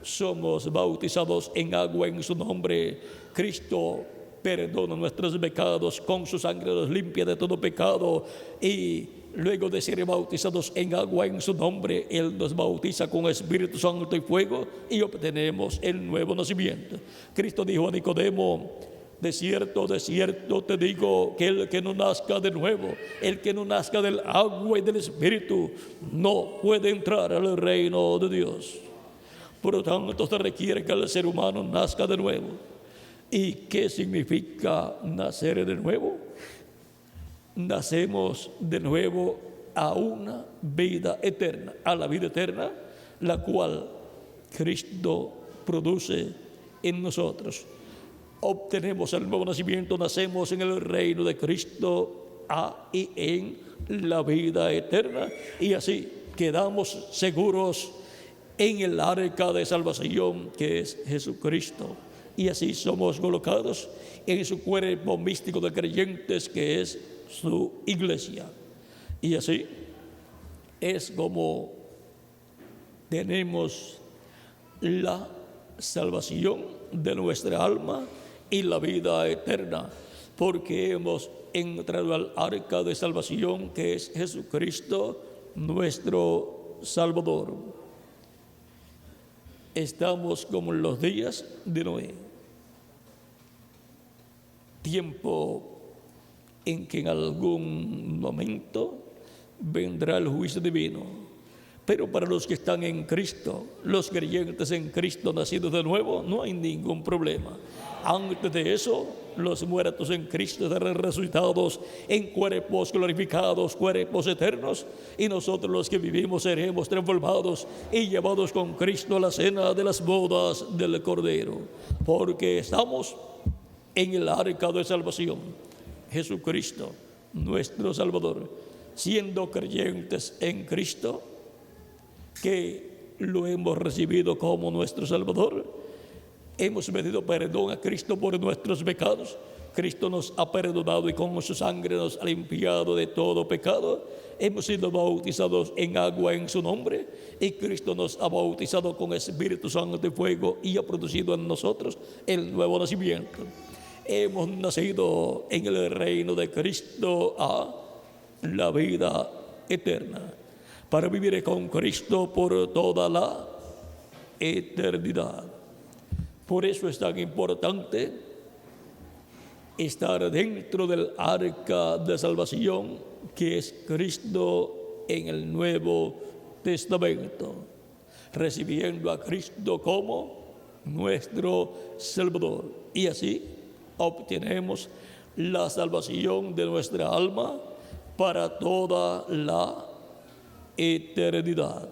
somos bautizados en agua en su nombre, Cristo perdona nuestros pecados, con su sangre nos limpia de todo pecado, y luego de ser bautizados en agua en su nombre, Él nos bautiza con Espíritu Santo y fuego y obtenemos el nuevo nacimiento. Cristo dijo a Nicodemo: de cierto te digo que el que no nazca de nuevo, el que no nazca del agua y del Espíritu, no puede entrar al reino de Dios. Por lo tanto, se requiere que el ser humano nazca de nuevo. ¿Y qué significa nacer de nuevo? Nacemos de nuevo a una vida eterna, a la vida eterna, la cual Cristo produce en nosotros. Obtenemos el nuevo nacimiento, nacemos en el reino de Cristo y en la vida eterna, y así quedamos seguros en el arca de salvación que es Jesucristo, y así somos colocados en su cuerpo místico de creyentes que es su iglesia. Y así es como tenemos la salvación de nuestra alma y la vida eterna, porque hemos entrado al arca de salvación que es Jesucristo, nuestro Salvador. Estamos como en los días de Noé, tiempo en que en algún momento vendrá el juicio divino. Pero para los que están en Cristo, los creyentes en Cristo nacidos de nuevo, no hay ningún problema. Antes de eso, los muertos en Cristo serán resucitados en cuerpos glorificados, cuerpos eternos, y nosotros los que vivimos seremos transformados y llevados con Cristo a la cena de las bodas del Cordero, porque estamos en el arca de salvación, Jesucristo, nuestro Salvador. siendo creyentes en Cristo, que lo hemos recibido como nuestro Salvador, hemos pedido perdón a Cristo por nuestros pecados. Cristo nos ha perdonado y con su sangre nos ha limpiado de todo pecado. Hemos sido bautizados en agua en su nombre y Cristo nos ha bautizado con Espíritu Santo de fuego y ha producido en nosotros el nuevo nacimiento. Hemos nacido en el reino de Cristo a la vida eterna, para vivir con Cristo por toda la eternidad. Por eso es tan importante estar dentro del arca de salvación que es Cristo en el Nuevo Testamento, recibiendo a Cristo como nuestro Salvador. Y así obtenemos la salvación de nuestra alma para toda la eternidad.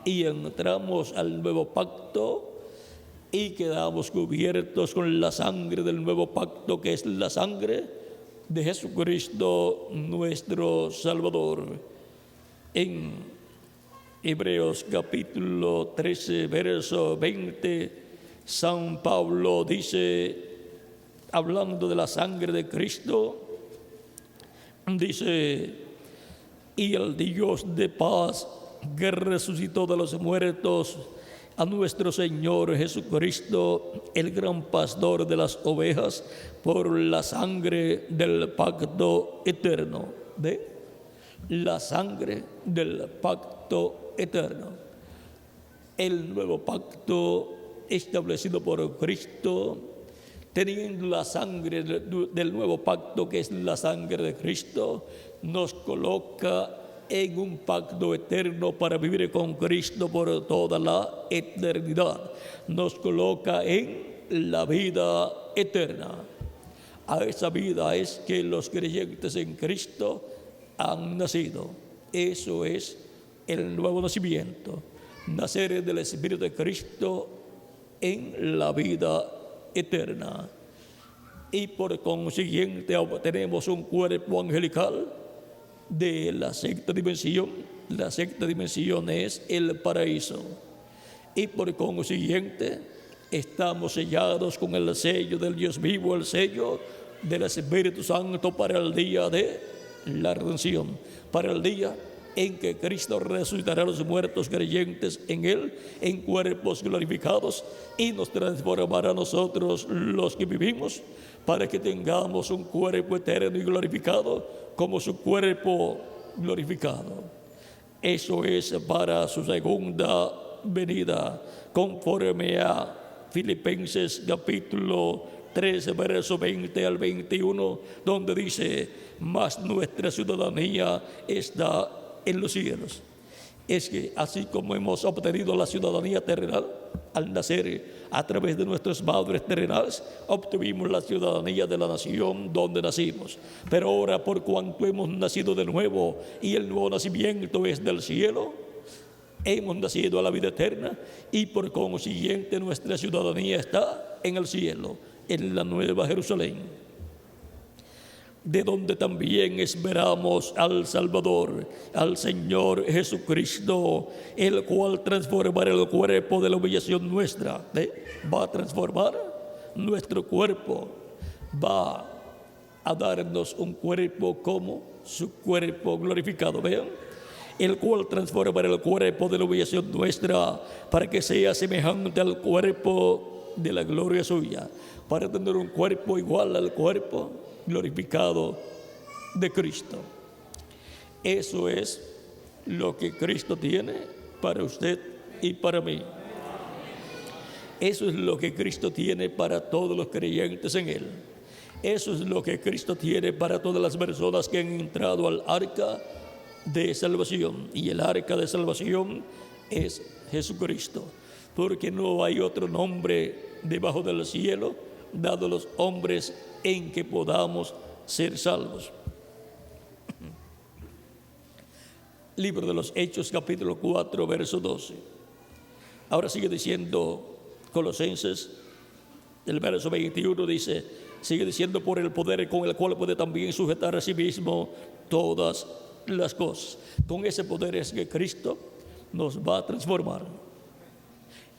Y entramos al nuevo pacto y quedamos cubiertos con la sangre del nuevo pacto, que es la sangre de Jesucristo nuestro Salvador. En Hebreos capítulo 13, verso 20, San Pablo dice, hablando de la sangre de Cristo, dice: y el Dios de paz, que resucitó de los muertos a nuestro Señor Jesucristo, el gran pastor de las ovejas, por la sangre del pacto eterno. ¿Ve? La sangre del pacto eterno. El nuevo pacto establecido por Cristo, teniendo la sangre del nuevo pacto, que es la sangre de Cristo, nos coloca en un pacto eterno para vivir con Cristo por toda la eternidad. Nos coloca en la vida eterna. A esa vida es que los creyentes en Cristo han nacido. Eso es el nuevo nacimiento, nacer del Espíritu de Cristo en la vida eterna. Y por consiguiente obtenemos un cuerpo angelical de la sexta dimensión. La sexta dimensión es el paraíso. Y por consiguiente estamos sellados con el sello del Dios vivo, el sello del Espíritu Santo, para el día de la redención, para el día en que Cristo resucitará a los muertos creyentes en Él, en cuerpos glorificados, y nos transformará a nosotros los que vivimos, para que tengamos un cuerpo eterno y glorificado como su cuerpo glorificado. Eso es para su segunda venida, conforme a Filipenses capítulo 13, verso 20 al 21, donde dice: mas nuestra ciudadanía está en los cielos. Es que así como hemos obtenido la ciudadanía terrenal al nacer a través de nuestras madres terrenales, obtuvimos la ciudadanía de la nación donde nacimos. Pero ahora, por cuanto hemos nacido de nuevo y el nuevo nacimiento es del cielo, hemos nacido a la vida eterna y por consiguiente nuestra ciudadanía está en el cielo, en la nueva Jerusalén, de donde también esperamos al Salvador, al Señor Jesucristo, el cual transformará el cuerpo de la humillación nuestra. Va a transformar nuestro cuerpo, va a darnos un cuerpo como su cuerpo glorificado. Vean, el cual transformará el cuerpo de la humillación nuestra para que sea semejante al cuerpo de la gloria suya, para tener un cuerpo igual al cuerpo glorificado de Cristo. Eso es lo que Cristo tiene para usted y para mí. Eso es lo que Cristo tiene para todos los creyentes en Él. Eso es lo que Cristo tiene para todas las personas que han entrado al arca de salvación. Y el arca de salvación es Jesucristo, porque no hay otro nombre debajo del cielo dado a los hombres en que podamos ser salvos. Libro de los Hechos, capítulo 4, verso 12. Ahora sigue diciendo Colosenses, el verso 21 dice, sigue diciendo: por el poder con el cual puede también sujetar a sí mismo todas las cosas. Con ese poder es que Cristo nos va a transformar.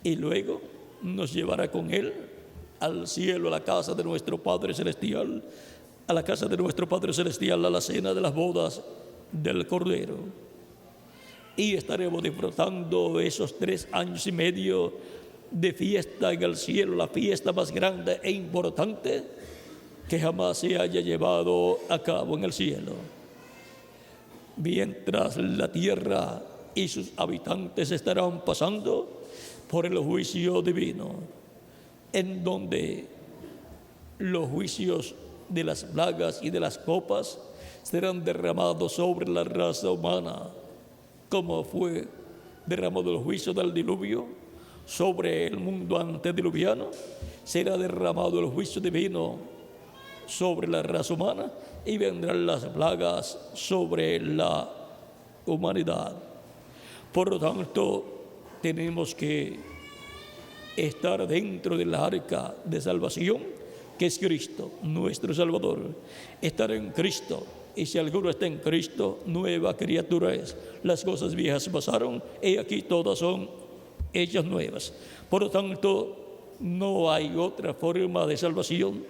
Y luego nos llevará con Él al cielo, a la casa de nuestro Padre Celestial, a la casa de nuestro Padre Celestial, a la cena de las bodas del Cordero. Y estaremos disfrutando esos 3 años y medio de fiesta en el cielo, la fiesta más grande e importante que jamás se haya llevado a cabo en el cielo. Mientras la tierra y sus habitantes estarán pasando por el juicio divino, en donde los juicios de las plagas y de las copas serán derramados sobre la raza humana, como fue derramado el juicio del diluvio sobre el mundo antediluviano. Será derramado el juicio divino sobre la raza humana y vendrán las plagas sobre la humanidad. Por lo tanto, tenemos que estar dentro del arca de salvación, que es Cristo, nuestro Salvador. Estar en Cristo. Y si alguno está en Cristo, nueva criatura es. Las cosas viejas pasaron, y aquí todas son hechas nuevas. Por lo tanto, no hay otra forma de salvación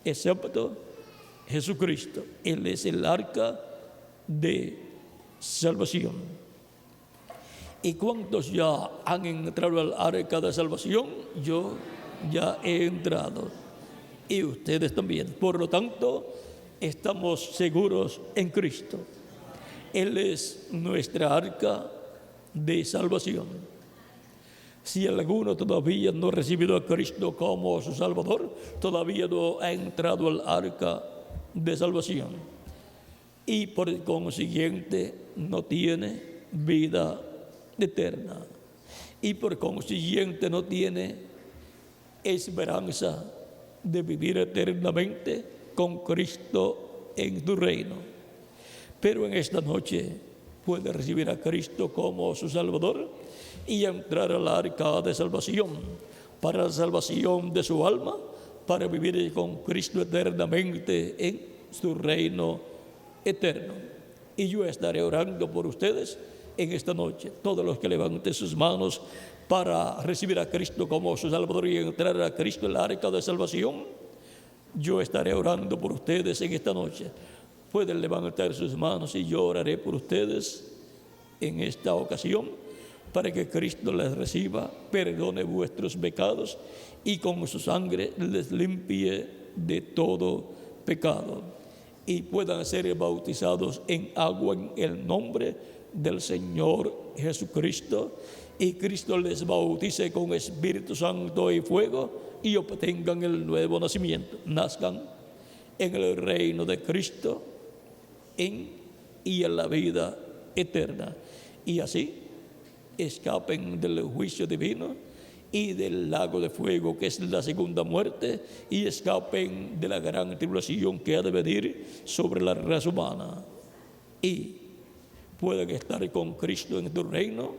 excepto Jesucristo. Él es el arca de salvación. ¿Y cuántos ya han entrado al arca de salvación? Yo ya he entrado. Y ustedes también. Por lo tanto, estamos seguros en Cristo. Él es nuestra arca de salvación. Si alguno todavía no ha recibido a Cristo como su Salvador, todavía no ha entrado al arca de salvación. Y por consiguiente no tiene vida eterna. Y por consiguiente no tiene esperanza de vivir eternamente con Cristo en tu reino. Pero en esta noche puede recibir a Cristo como su Salvador y entrar al arca de salvación, para la salvación de su alma, para vivir con Cristo eternamente en su reino eterno. Y yo estaré orando por ustedes en esta noche. Todos los que levanten sus manos para recibir a Cristo como su Salvador y entrar a Cristo en el arca de salvación, yo estaré orando por ustedes en esta noche. Pueden levantar sus manos y yo oraré por ustedes en esta ocasión, para que Cristo les reciba, perdone vuestros pecados y con su sangre les limpie de todo pecado, y puedan ser bautizados en agua en el nombre del Señor Jesucristo, y Cristo les bautice con Espíritu Santo y fuego, y obtengan el nuevo nacimiento, nazcan en el reino de Cristo y en la vida eterna, y así escapen del juicio divino y del lago de fuego, que es la segunda muerte, y escapen de la gran tribulación que ha de venir sobre la raza humana, y puedan estar con Cristo en tu reino,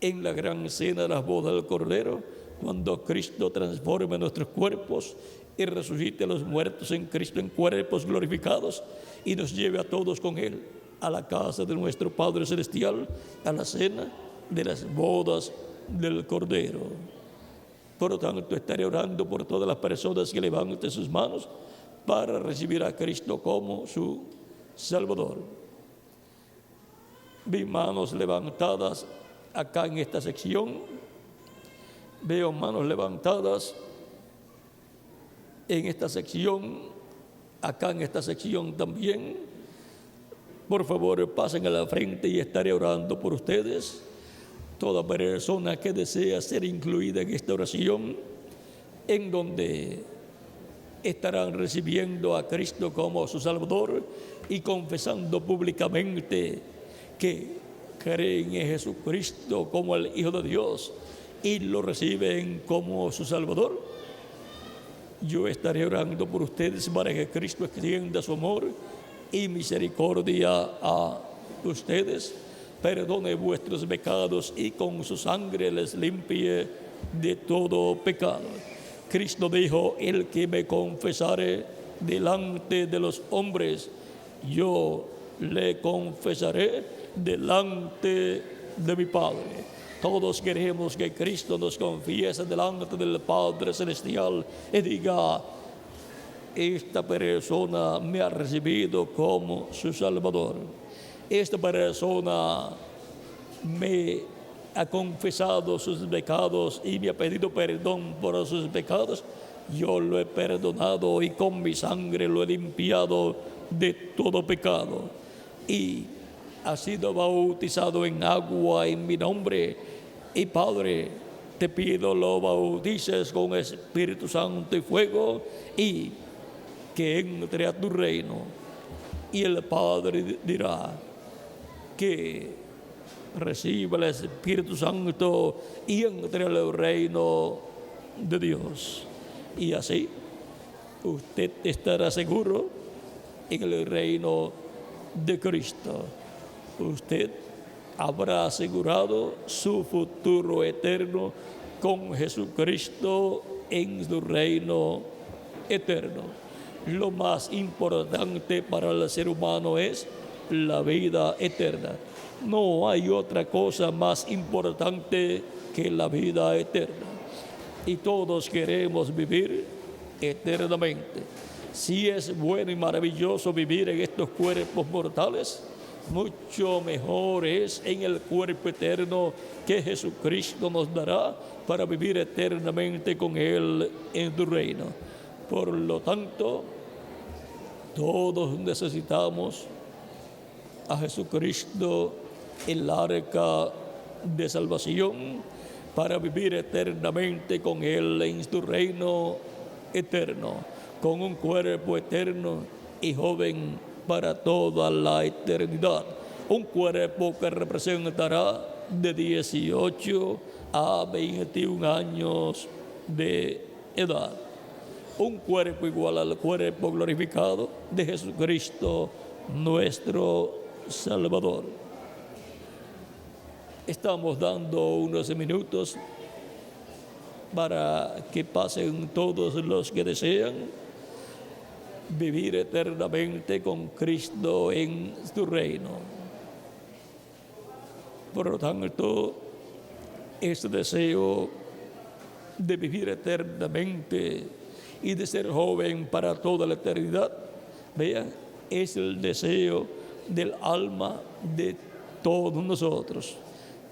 en la gran cena de las bodas del Cordero, cuando Cristo transforme nuestros cuerpos y resucite a los muertos en Cristo en cuerpos glorificados, y nos lleve a todos con Él a la casa de nuestro Padre Celestial, a la cena de las bodas del Cordero. Por lo tanto, estaré orando por todas las personas que levanten sus manos para recibir a Cristo como su Salvador. Vi manos levantadas acá en esta sección. Veo manos levantadas en esta sección, acá en esta sección también. Por favor, pasen a la frente y estaré orando por ustedes. Toda persona que desea ser incluida en esta oración, en donde estarán recibiendo a Cristo como su Salvador y confesando públicamente que creen en Jesucristo como el Hijo de Dios y lo reciben como su Salvador. Yo estaré orando por ustedes para que Cristo extienda su amor y misericordia a ustedes, perdone vuestros pecados y con su sangre les limpie de todo pecado. Cristo dijo: el que me confesare delante de los hombres, yo le confesaré delante de mi Padre. Todos queremos que Cristo nos confiese delante del Padre Celestial y diga: esta persona me ha recibido como su Salvador. Esta persona me ha confesado sus pecados y me ha pedido perdón por sus pecados. Yo lo he perdonado y con mi sangre lo he limpiado de todo pecado. Y ha sido bautizado en agua en mi nombre. Y Padre, te pido lo bautices con Espíritu Santo y fuego, y que entre a tu reino. Y el Padre dirá que reciba el Espíritu Santo y entre al reino de Dios. Y así usted estará seguro en el reino de Cristo. Usted habrá asegurado su futuro eterno con Jesucristo en su reino eterno. Lo más importante para el ser humano es la vida eterna. No hay otra cosa más importante que la vida eterna. Y todos queremos vivir eternamente. Si es bueno y maravilloso vivir en estos cuerpos mortales, mucho mejor es en el cuerpo eterno que Jesucristo nos dará para vivir eternamente con Él en su reino. Por lo tanto, todos necesitamos a Jesucristo, el arca de salvación, para vivir eternamente con Él en su reino eterno, con un cuerpo eterno y joven para toda la eternidad. Un cuerpo que representará de 18 a 21 años de edad. Un cuerpo igual al cuerpo glorificado de Jesucristo, nuestro Salvador. Estamos dando unos minutos para que pasen todos los que desean vivir eternamente con Cristo en su reino. Por lo tanto, este deseo de vivir eternamente y de ser joven para toda la eternidad, vean, es el deseo del alma de todos nosotros.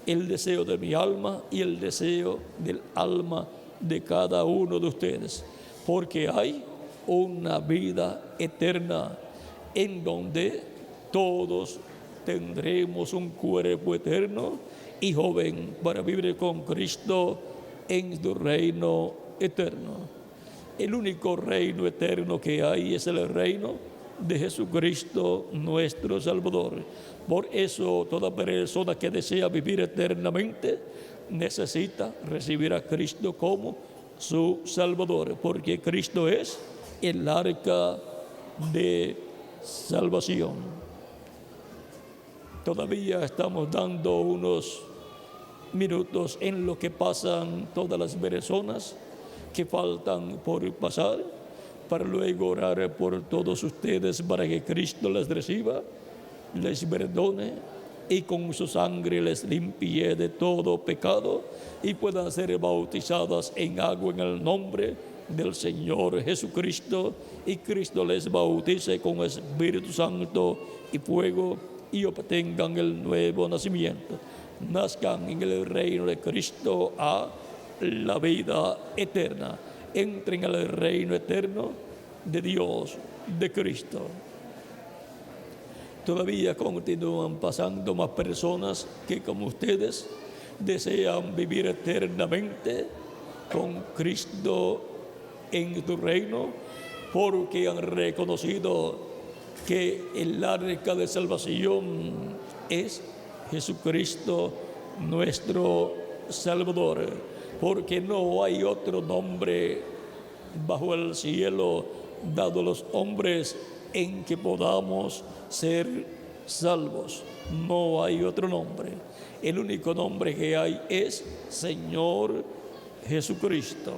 El deseo de mi alma y el deseo del alma de cada uno de ustedes. Porque hay una vida eterna en donde todos tendremos un cuerpo eterno y joven para vivir con Cristo en su reino eterno. El único reino eterno que hay es el reino de Jesucristo, nuestro Salvador. Por eso toda persona que desea vivir eternamente necesita recibir a Cristo como su Salvador, porque Cristo es el arca de salvación. Todavía estamos dando unos minutos en lo que pasan todas las personas que faltan por pasar, para luego orar por todos ustedes para que Cristo les reciba, les perdone y con su sangre les limpie de todo pecado y puedan ser bautizadas en agua en el nombre del Señor Jesucristo, y Cristo les bautice con Espíritu Santo y fuego y obtengan el nuevo nacimiento. Nazcan en el reino de Cristo a la vida eterna. Entren al reino eterno de Dios, de Cristo. Todavía continúan pasando más personas que, como ustedes, desean vivir eternamente con Cristo en su reino, porque han reconocido que el arca de salvación es Jesucristo, nuestro Salvador, porque no hay otro nombre bajo el cielo dado a los hombres en que podamos ser salvos. No hay otro nombre. El único nombre que hay es Señor Jesucristo.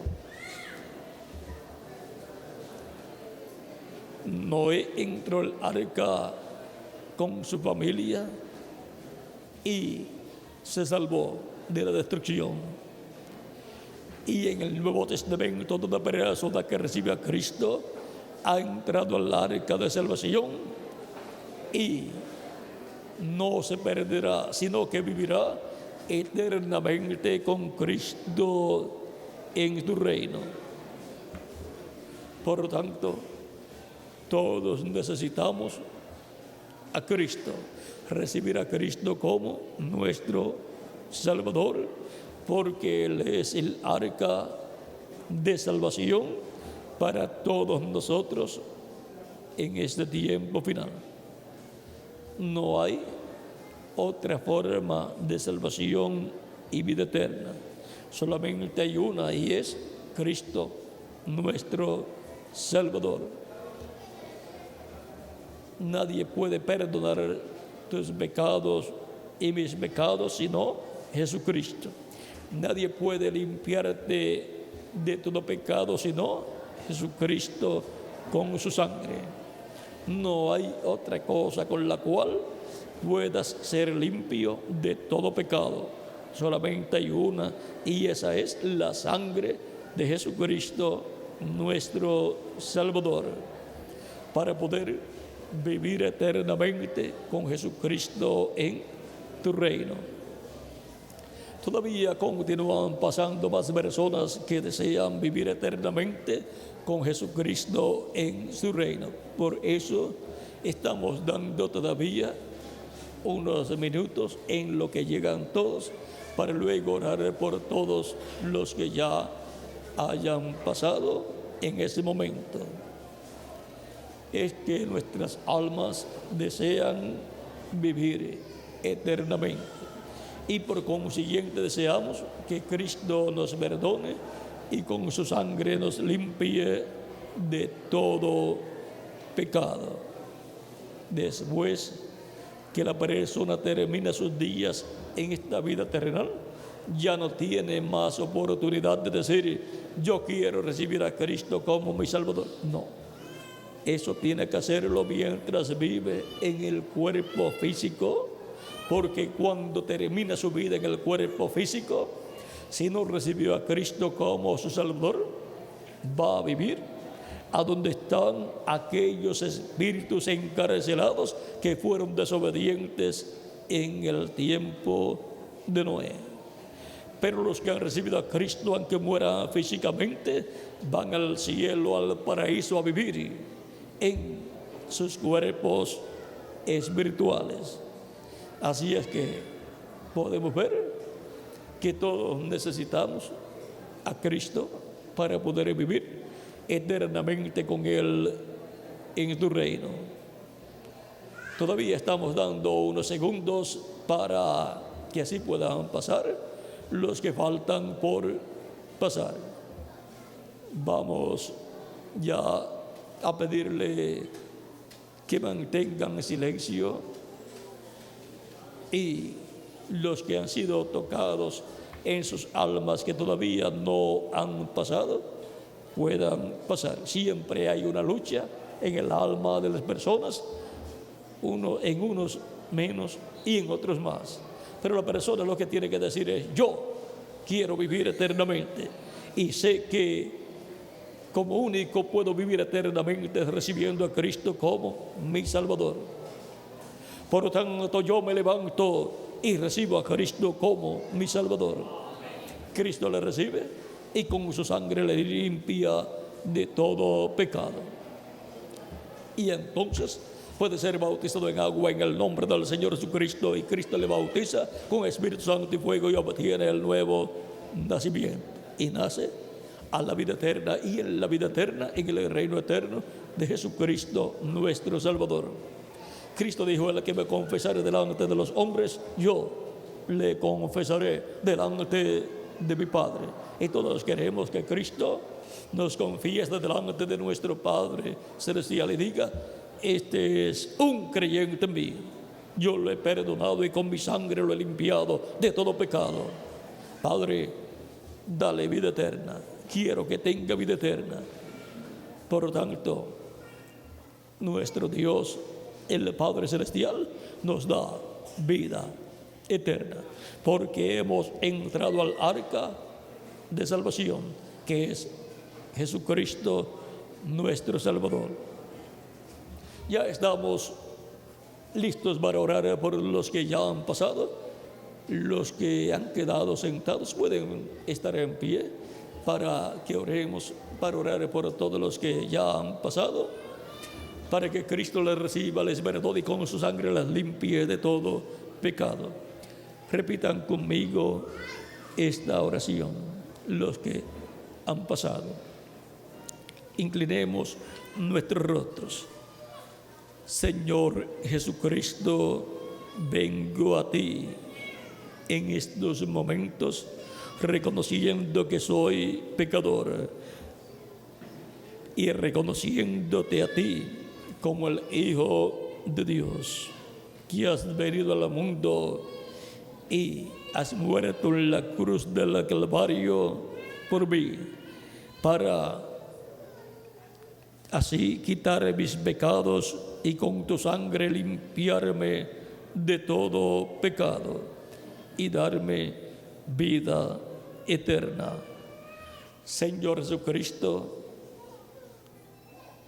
Noé entró al arca con su familia y se salvó de la destrucción. Y en el Nuevo Testamento, toda persona que recibe a Cristo ha entrado al arca de salvación y no se perderá, sino que vivirá eternamente con Cristo en su reino. Por lo tanto, todos necesitamos a Cristo, recibir a Cristo como nuestro Salvador, porque Él es el arca de salvación para todos nosotros en este tiempo final. No hay otra forma de salvación y vida eterna. Solamente hay una, y es Cristo, nuestro Salvador. Nadie puede perdonar tus pecados y mis pecados sino Jesucristo. Nadie puede limpiarte de todo pecado sino Jesucristo con su sangre. No hay otra cosa con la cual puedas ser limpio de todo pecado. Solamente hay una, y esa es la sangre de Jesucristo, nuestro Salvador, para poder vivir eternamente con Jesucristo en tu reino. Todavía continúan pasando más personas que desean vivir eternamente con Jesucristo en su reino. Por eso estamos dando todavía unos minutos en lo que llegan todos, para luego orar por todos los que ya hayan pasado en ese momento. Es que nuestras almas desean vivir eternamente y por consiguiente deseamos que Cristo nos perdone y con su sangre nos limpie de todo pecado. Después que la persona termina sus días en esta vida terrenal, ya no tiene más oportunidad de decir: yo quiero recibir a Cristo como mi Salvador. No, eso tiene que hacerlo mientras vive en el cuerpo físico, porque cuando termina su vida en el cuerpo físico, si no recibió a Cristo como su Salvador, va a vivir a donde están aquellos espíritus encarcelados que fueron desobedientes en el tiempo de Noé. Pero los que han recibido a Cristo, aunque mueran físicamente, van al cielo, al paraíso, a vivir en sus cuerpos espirituales. Así es que podemos ver que todos necesitamos a Cristo para poder vivir eternamente con Él en tu reino. Todavía estamos dando unos segundos para que así puedan pasar los que faltan por pasar. Vamos ya a pedirle que mantengan silencio, y los que han sido tocados en sus almas que todavía no han pasado, puedan pasar. Siempre hay una lucha en el alma de las personas, en unos menos y en otros más. Pero la persona lo que tiene que decir es: yo quiero vivir eternamente y sé que como único puedo vivir eternamente recibiendo a Cristo como mi Salvador. Por lo tanto, yo me levanto y recibo a Cristo como mi Salvador. Cristo le recibe y con su sangre le limpia de todo pecado. Y entonces puede ser bautizado en agua en el nombre del Señor Jesucristo, y Cristo le bautiza con Espíritu Santo y fuego, y obtiene el nuevo nacimiento y nace a la vida eterna, y en la vida eterna, en el reino eterno de Jesucristo nuestro Salvador. Cristo dijo: el que me confesare delante de los hombres, yo le confesaré delante de mi Padre. Y todos queremos que Cristo nos confiese delante de nuestro Padre celestial y diga: este es un creyente en mí, yo lo he perdonado y con mi sangre lo he limpiado de todo pecado. Padre, dale vida eterna, quiero que tenga vida eterna. Por lo tanto, nuestro Dios el Padre Celestial nos da vida eterna, porque hemos entrado al arca de salvación, que es Jesucristo nuestro Salvador. Ya estamos listos para orar por los que ya han pasado. Los que han quedado sentados pueden estar en pie para que oremos, para orar por todos los que ya han pasado, para que Cristo les reciba, les perdone y con su sangre las limpie de todo pecado. Repitan conmigo esta oración, los que han pasado. Inclinemos nuestros rostros. Señor Jesucristo, vengo a ti en estos momentos, reconociendo que soy pecador y reconociéndote a ti como el Hijo de Dios, que has venido al mundo y has muerto en la cruz del Calvario por mí, para así quitar mis pecados y con tu sangre limpiarme de todo pecado y darme vida eterna. Señor Jesucristo,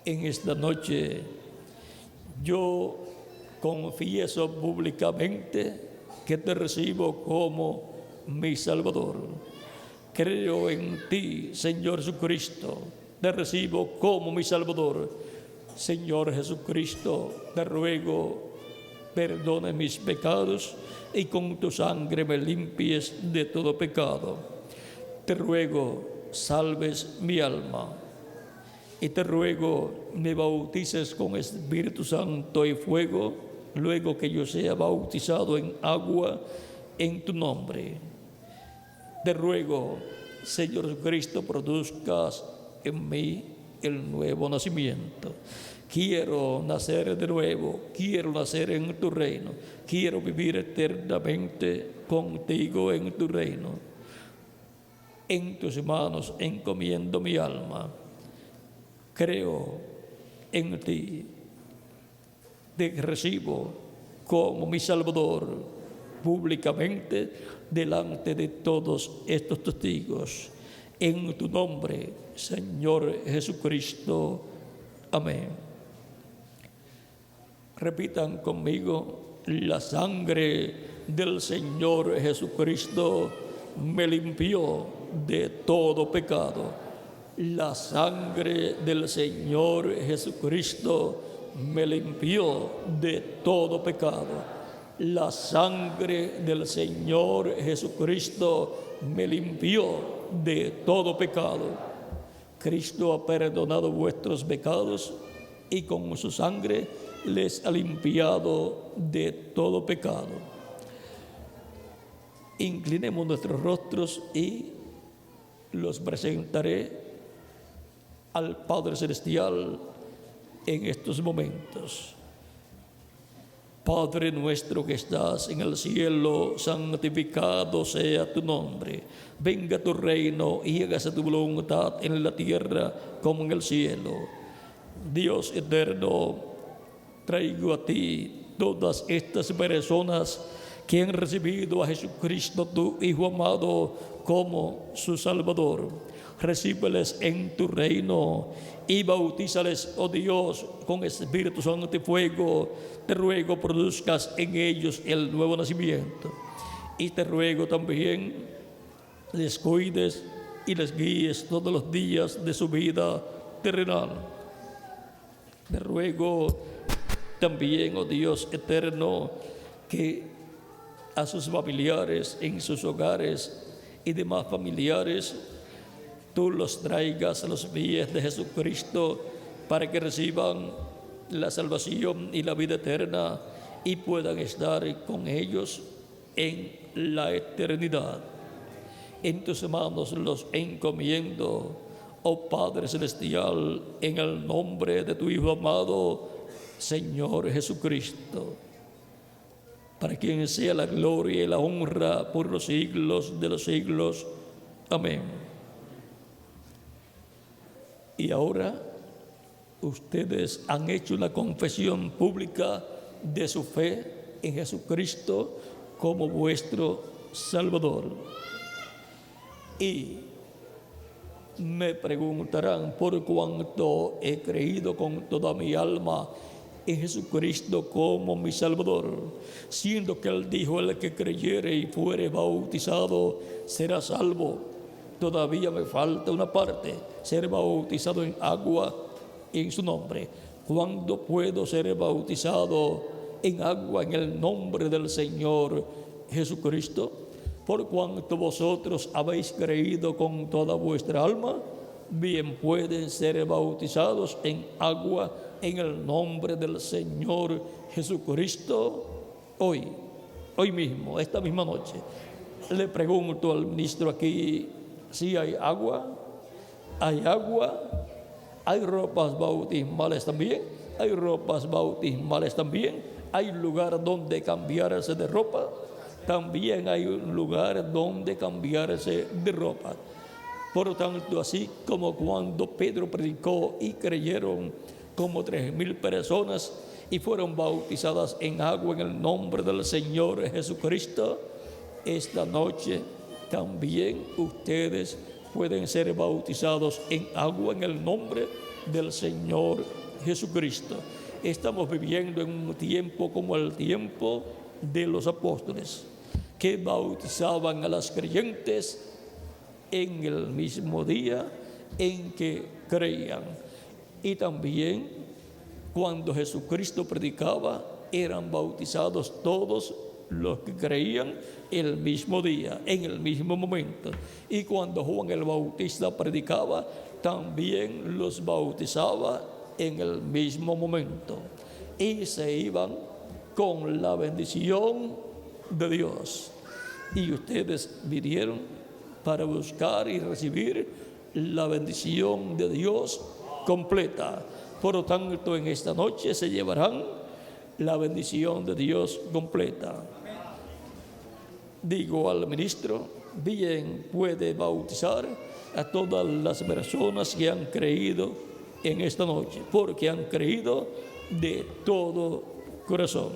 en esta noche yo confieso públicamente que te recibo como mi Salvador. Creo en ti, Señor Jesucristo, te recibo como mi Salvador. Señor Jesucristo, te ruego, perdone mis pecados y con tu sangre me limpies de todo pecado. Te ruego, salves mi alma. Y te ruego, me bautices con Espíritu Santo y fuego, luego que yo sea bautizado en agua en tu nombre. Te ruego, Señor Jesucristo, produzcas en mí el nuevo nacimiento. Quiero nacer de nuevo, quiero nacer en tu reino, quiero vivir eternamente contigo en tu reino. En tus manos encomiendo mi alma. Creo en ti, te recibo como mi Salvador públicamente delante de todos estos testigos. En tu nombre, Señor Jesucristo. Amén. Repitan conmigo: la sangre del Señor Jesucristo me limpió de todo pecado. La sangre del Señor Jesucristo me limpió de todo pecado. La sangre del Señor Jesucristo me limpió de todo pecado. Cristo ha perdonado vuestros pecados y con su sangre les ha limpiado de todo pecado. Inclinemos nuestros rostros y los presentaré al Padre Celestial en estos momentos. Padre nuestro que estás en el cielo, santificado sea tu nombre. Venga tu reino y hágase tu voluntad en la tierra como en el cielo. Dios eterno, traigo a ti todas estas personas que han recibido a Jesucristo, tu Hijo amado, como su Salvador. Recíbeles en tu reino y bautízales, oh Dios, con Espíritu Santo y fuego. Te ruego produzcas en ellos el nuevo nacimiento. Y te ruego también les cuides y les guíes todos los días de su vida terrenal. Te ruego también, oh Dios eterno, que a sus familiares en sus hogares y demás familiares, tú los traigas a los pies de Jesucristo para que reciban la salvación y la vida eterna y puedan estar con ellos en la eternidad. En tus manos los encomiendo, oh Padre Celestial, en el nombre de tu Hijo amado, Señor Jesucristo, para quien sea la gloria y la honra por los siglos de los siglos. Amén. Y ahora ustedes han hecho una confesión pública de su fe en Jesucristo como vuestro Salvador. Y me preguntarán por cuánto he creído con toda mi alma en Jesucristo como mi Salvador, siendo que Él dijo: el que creyere y fuere bautizado será salvo. Todavía me falta una parte: ser bautizado en agua en su nombre. ¿Cuándo puedo ser bautizado en agua en el nombre del Señor Jesucristo? Por cuanto vosotros habéis creído con toda vuestra alma, bien pueden ser bautizados en agua en el nombre del Señor Jesucristo hoy mismo, esta misma noche. Le pregunto al ministro aquí si hay agua. Hay agua, hay ropas bautismales también, hay ropas bautismales también, hay lugar donde cambiarse de ropa, también hay un lugar donde cambiarse de ropa. Por lo tanto, así como cuando Pedro predicó y creyeron como 3,000 personas y fueron bautizadas en agua en el nombre del Señor Jesucristo, esta noche también ustedes pueden ser bautizados en agua en el nombre del Señor Jesucristo. Estamos viviendo en un tiempo como el tiempo de los apóstoles, que bautizaban a las creyentes en el mismo día en que creían. Y también cuando Jesucristo predicaba, eran bautizados todos los que creían el mismo día, en el mismo momento. Y cuando Juan el Bautista predicaba, también los bautizaba en el mismo momento. Y se iban con la bendición de Dios. Y ustedes vinieron para buscar y recibir la bendición de Dios completa. Por lo tanto, en esta noche se llevarán la bendición de Dios completa. Digo al ministro: bien puede bautizar a todas las personas que han creído en esta noche, porque han creído de todo corazón.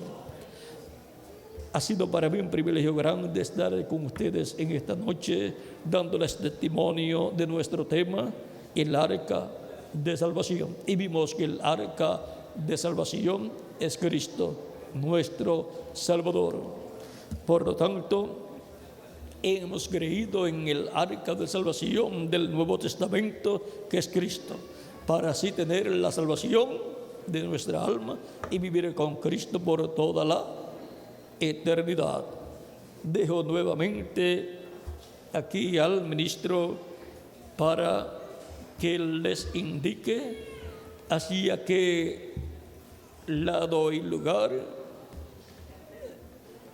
Ha sido para mí un privilegio grande estar con ustedes en esta noche, dándoles testimonio de nuestro tema, el arca de salvación. Y vimos que el arca de salvación es Cristo, nuestro Salvador. Por lo tanto, hemos creído en el arca de salvación del Nuevo Testamento, que es Cristo, para así tener la salvación de nuestra alma y vivir con Cristo por toda la eternidad. Dejo nuevamente aquí al ministro para que les indique hacia qué lado y lugar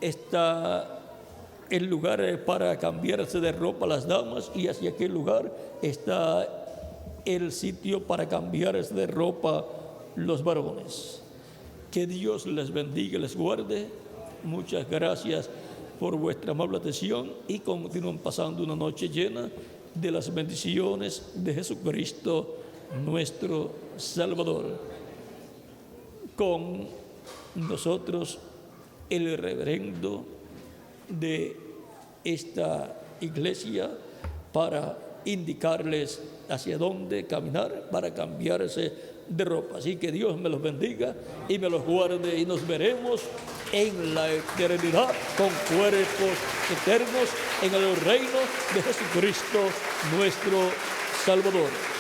está el lugar para cambiarse de ropa las damas y hacia qué lugar está el sitio para cambiarse de ropa los varones. Que Dios les bendiga y les guarde. Muchas gracias por vuestra amable atención y continúen pasando una noche llena de las bendiciones de Jesucristo, nuestro Salvador. Con nosotros el reverendo de esta iglesia para indicarles hacia dónde caminar para cambiarse de ropa. Así que Dios me los bendiga y me los guarde, y nos veremos en la eternidad con cuerpos eternos en el reino de Jesucristo, nuestro Salvador.